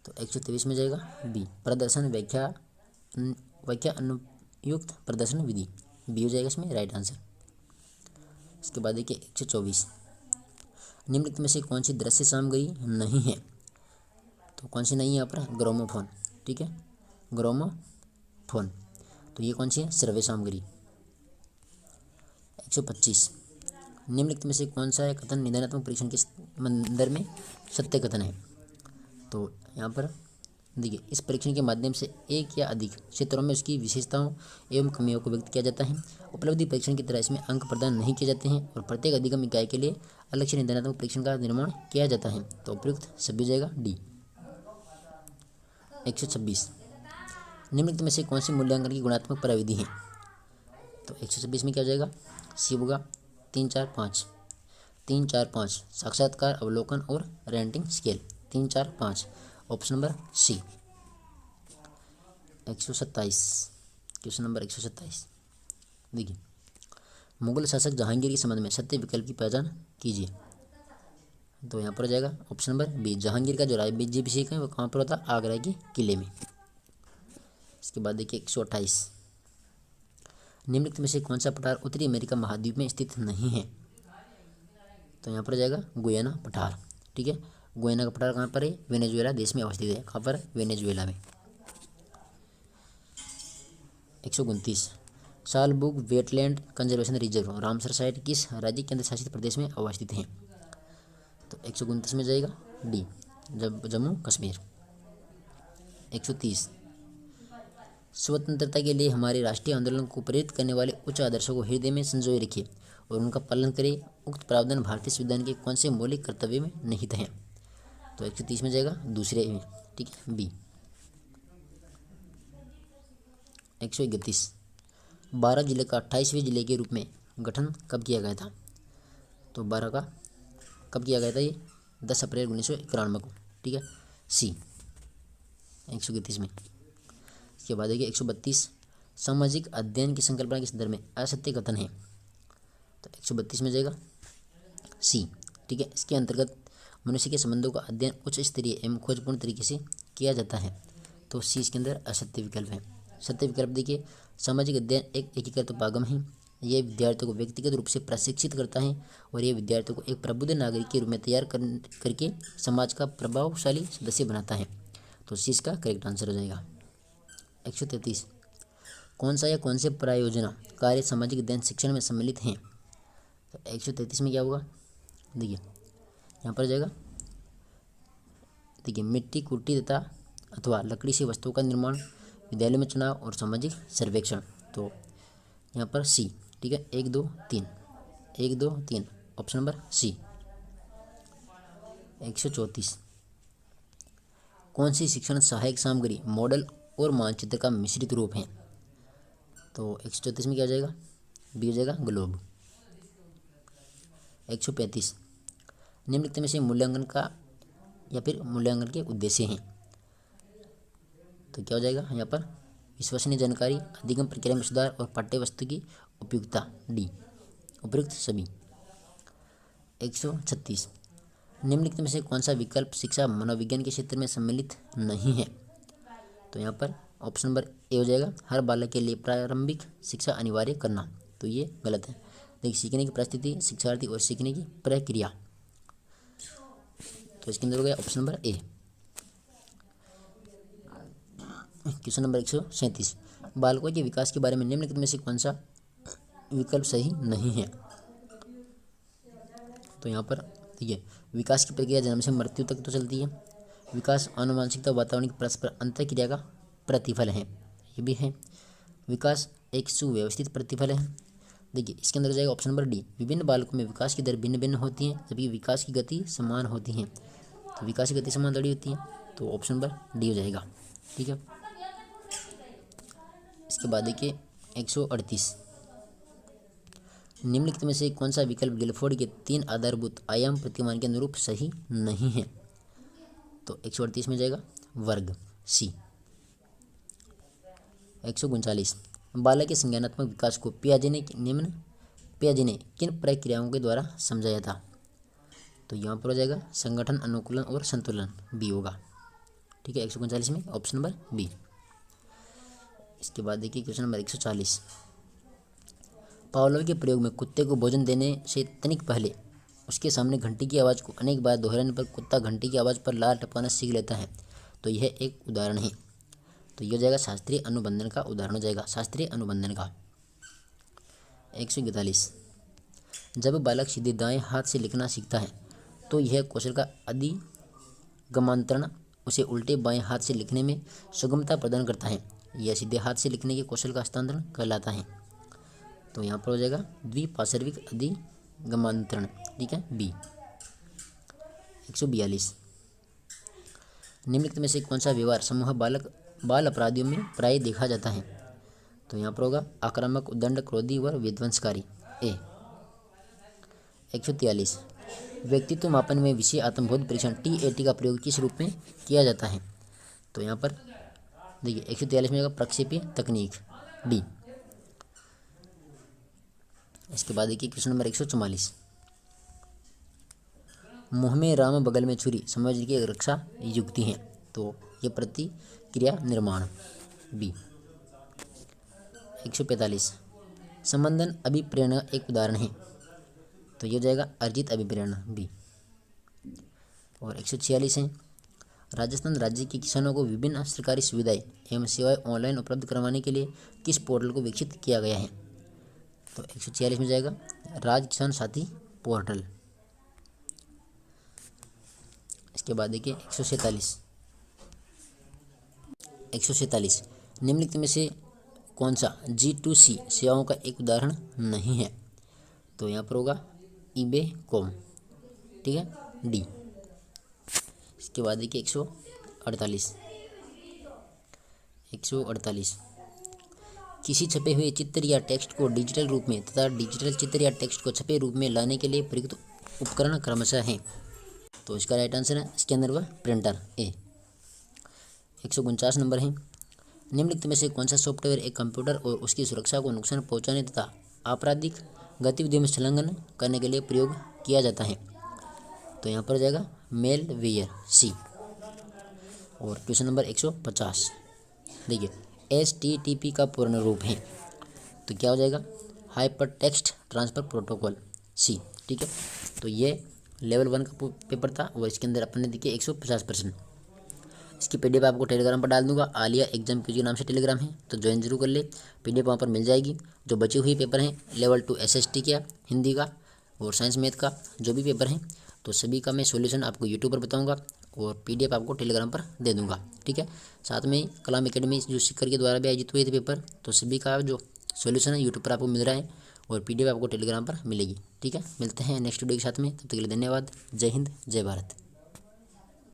तो 123 में जाएगा बी, प्रदर्शन व्याख्या अनुयुक्त प्रदर्शन विधि, बी हो जाएगा इसमें राइट आंसर। इसके बाद देखिए 124, निम्नलिखित में से कौन सी दृश्य सामग्री नहीं है। तो कौन सी नहीं है यहाँ पर, ग्रामोफोन, ठीक है, ग्रामोफोन, तो ये कौन सी है, श्रव्य सामग्री। 125, निम्नलिखित में से कौन सा कथन निदानात्मक परीक्षण के संदर्भ में सत्य कथन है। तो यहाँ पर देखिए इस परीक्षण के माध्यम से एक या अधिक क्षेत्रों में उसकी विशेषताओं एवं कमियों को व्यक्त किया जाता है। उपलब्धि परीक्षण की तरह इसमें अंक प्रदान नहीं किए जाते हैं और प्रत्येक अधिगम इकाई के लिए अलग से निदानात्मक परीक्षण का निर्माण किया जाता है। तो उपयुक्त सभी हो जाएगा डी। 126, निम्नलिखित में से कौन सी मूल्यांकन की गुणात्मक प्रविधि है। तो 126 में क्या हो जाएगा, सी होगा 3 4 5, 3 4 5, साक्षात्कार, अवलोकन और rating scale, 3 4 5, option number C. 127, question number 127, देखिए मुगल शासक जहांगीर के संबंध में सत्य विकल्प की पहचान कीजिए। तो यहाँ पर हो जाएगा ऑप्शन नंबर बी, जहांगीर का जो राज्याभिषेक है वो कहाँ पर होता है, आगरा के किले में। इसके बाद देखिए 128, निम्नलिखित में से कौन सा पठार उत्तरी अमेरिका महाद्वीप में स्थित नहीं है। तो यहाँ पर हो जाएगा गुयाना पठार। ठीक है, गुयाना का पठार कहाँ पर है, वेनेजुएला देश में अवस्थित है। कहाँ पर, वेनेजुएला में। 129, Salbugh wetland conservation reserve Ramsar site किस राज्य केंद्र शासित प्रदेश में अवस्थित है। तो 129 में जाएगा डी, जम्मू कश्मीर। 130, स्वतंत्रता के लिए हमारे राष्ट्रीय आंदोलन को प्रेरित करने वाले उच्च आदर्शों को हृदय में संजोए रखिए और उनका पालन करें। उक्त प्रावधान भारतीय संविधान के कौन से मौलिक कर्तव्य में निहित हैं। तो 130 में जाएगा दूसरे में। ठीक है, बी। 131, 12 जिले का 28वें जिले के रूप में गठन कब किया गया था। तो 12 का कब किया गया था, ये 10 अप्रैल 1991 को। ठीक है, सी 131 में। इसके बाद देखिए 132, सामाजिक अध्ययन की संकल्पना के संदर्भ में असत्य कथन है। तो 132 में जाएगा सी। ठीक है, इसके अंतर्गत मनुष्य के संबंधों का अध्ययन उच्च स्तरीय एवं खोजपूर्ण तरीके से किया जाता है। तो सी इसके अंदर असत्य विकल्प है। सत्य विकल्प देखिए, सामाजिक अध्ययन एक एकीकृत उपागम है। ये विद्यार्थियों को व्यक्तिगत रूप से प्रशिक्षित करता है और ये विद्यार्थियों को एक प्रबुद्ध नागरिक के रूप में तैयार करके समाज का प्रभावशाली सदस्य बनाता है। तो सी इसका करेक्ट आंसर हो जाएगा। 133, कौन सा या कौन से प्रायोजना कार्य सामाजिक अध्ययन शिक्षण में सम्मिलित हैं। तो 133 में क्या होगा, देखिए यहाँ पर जाएगा, देखिए मिट्टी कुट्टी तथा अथवा लकड़ी से वस्तुओं का निर्माण, विद्यालयों में चुनाव और सामाजिक सर्वेक्षण। तो यहाँ पर सी। ठीक है, 1 2 3, 1 2 3 ऑप्शन नंबर सी। 134, कौन सी शिक्षण सहायक सामग्री मॉडल और मानचित्र का मिश्रित रूप है। तो 134 में क्या हो जाएगा, बी हो जाएगा ग्लोब। 135, निम्नलिखित में से मूल्यांकन का या फिर मूल्यांकन के उद्देश्य हैं। तो क्या हो जाएगा यहाँ पर, विश्वसनीय जानकारी, अधिगम प्रक्रिया में सुधार और पाठ्य वस्तु की उपयुक्ता। डी उपयुक्त सभी। 136, निम्नलिखित में से कौन सा विकल्प शिक्षा मनोविज्ञान के क्षेत्र में सम्मिलित नहीं है। तो यहाँ पर ऑप्शन नंबर ए हो जाएगा, हर बालक के लिए प्रारंभिक शिक्षा अनिवार्य करना। तो ये गलत है। देखिए सीखने की परिस्थिति, शिक्षार्थी और सीखने की प्रक्रिया। तो इसके अंदर हो गया option number A. Question number 137, बालकों के विकास के बारे में निम्नलिखित में से कौन सा विकल्प सही नहीं है। तो यहाँ पर देखिए, विकास की प्रक्रिया जन्म से मृत्यु तक तो चलती है। विकास आनुवांशिकता वातावरण की परस्पर अंतःक्रिया का प्रतिफल है, ये भी है। विकास एक सुव्यवस्थित प्रतिफल है। देखिए इसके अंदर जाएगा ऑप्शन नंबर डी, विभिन्न बालकों में विकास की दर भिन्न भिन्न होती है जबकि विकास की गति समान होती है। तो विकास की गति समान थोड़ी होती है, तो ऑप्शन नंबर डी हो जाएगा। ठीक है, इसके बाद देखिए 138, निम्नलिखित में से कौन सा विकल्प गिलफोर्ड के 3 आधारभूत आयाम प्रतिमान के अनुरूप सही नहीं है। तो 138 में जाएगा वर्ग, सी। 139, बालक के संज्ञानात्मक विकास को पियाजे ने किन प्रक्रियाओं के द्वारा समझाया था। तो यहाँ पर हो जाएगा संगठन, अनुकूलन और संतुलन, बी होगा। ठीक है, 139 में ऑप्शन नंबर बी। इसके बाद देखिए क्वेश्चन नंबर 140, पावलोव के प्रयोग में कुत्ते को भोजन देने से तनिक पहले उसके सामने घंटी की आवाज़ को अनेक बार दोहराने पर कुत्ता घंटी की आवाज़ पर लार टपकाना सीख लेता है। तो यह एक उदाहरण है। तो यह हो जाएगा शास्त्रीय अनुबंधन का उदाहरण हो जाएगा, शास्त्रीय अनुबंधन का। 141, जब बालक सीधे दाएं हाथ से लिखना सीखता है तो यह कौशल का अधिगमांतरण उसे उल्टे बाएं हाथ से लिखने में सुगमता प्रदान करता है। यह सीधे हाथ से लिखने के कौशल का हस्तांतरण कहलाता है। तो यहाँ पर हो जाएगा द्विपार्श्विक अधिगमांतरण। ठीक है, बी। 142, निम्नलिखित में से कौन सा व्यवहार समूह बाल अपराधियों में प्राय देखा जाता है। तो यहाँ पर होगा आक्रामक, उद्दंड, क्रोधी व विध्वंसकारी, ए। 143, व्यक्तित्व मापन में विषय आत्मबोध परीक्षण TAT का प्रयोग किस रूप में किया जाता है। तो यहाँ पर देखिए 143 में होगा प्रक्षेपीय तकनीक, डी। इसके बाद देखिए क्वेश्चन नंबर 144, मुँह में राम बगल में छुरी समझ की रक्षा युक्ति है, तो ये प्रतिक्रिया निर्माण बी। 145, संबंधन अभिप्रेरणा एक उदाहरण है, तो ये हो जाएगा अर्जित अभिप्रेरणा बी। और 146 है, राजस्थान राज्य के किसानों को विभिन्न सरकारी सुविधाएं एवं सेवाएं ऑनलाइन उपलब्ध करवाने के लिए किस पोर्टल को विकसित किया गया है, तो 146 में जाएगा राज किसान साथी पोर्टल। इसके बाद देखिए 147 निम्नलिखित में से कौन सा G2C सेवाओं का एक उदाहरण नहीं है, तो यहाँ पर होगा ईबे कॉम, ठीक है, डी। इसके बाद देखिए 148 किसी छपे हुए चित्र या टेक्स्ट को डिजिटल रूप में तथा डिजिटल चित्र या टेक्स्ट को छपे रूप में लाने के लिए प्रयुक्त उपकरण क्रमशः हैं, तो इसका राइट आंसर है इसके अंदर वह प्रिंटर ए। 149 नंबर है, निम्नलिखित में से कौन सा सॉफ्टवेयर एक कंप्यूटर और उसकी सुरक्षा को नुकसान पहुंचाने तथा आपराधिक गतिविधियों में संलग्न करने के लिए प्रयोग किया जाता है, तो यहाँ पर हो जाएगा मेलवेयर सी। और क्वेश्चन नंबर 150 देखिए HTTP का पूर्ण रूप है, तो क्या हो जाएगा हाइपर टेक्स्ट ट्रांसफर प्रोटोकॉल सी, ठीक है। तो ये लेवल 1 का पेपर था और इसके अंदर अपन ने देखिए 150%। इसकी PDF आपको टेलीग्राम पर डाल दूंगा, आलिया एग्जाम PG नाम से टेलीग्राम है, तो ज्वाइन जरूर कर ले। PDF वहाँ पर मिल जाएगी। जो बची हुई पेपर हैं लेवल 2 SST का, हिंदी का और साइंस मैथ का जो भी पेपर हैं, तो सभी का मैं सॉल्यूशन आपको यूट्यूब पर बताऊंगा और PDF आपको टेलीग्राम पर दे दूंगा, ठीक है। साथ में कलाम एकेडमी जो शिखर के द्वारा भी आयोजित हुए थे पेपर, तो सभी का जो सॉल्यूशन है यूट्यूब पर आपको मिल रहा है और PDF आपको टेलीग्राम पर मिलेगी, ठीक है। मिलते हैं नेक्स्ट वीडियो के साथ में, तब तक के लिए धन्यवाद। जय हिंद, जय भारत।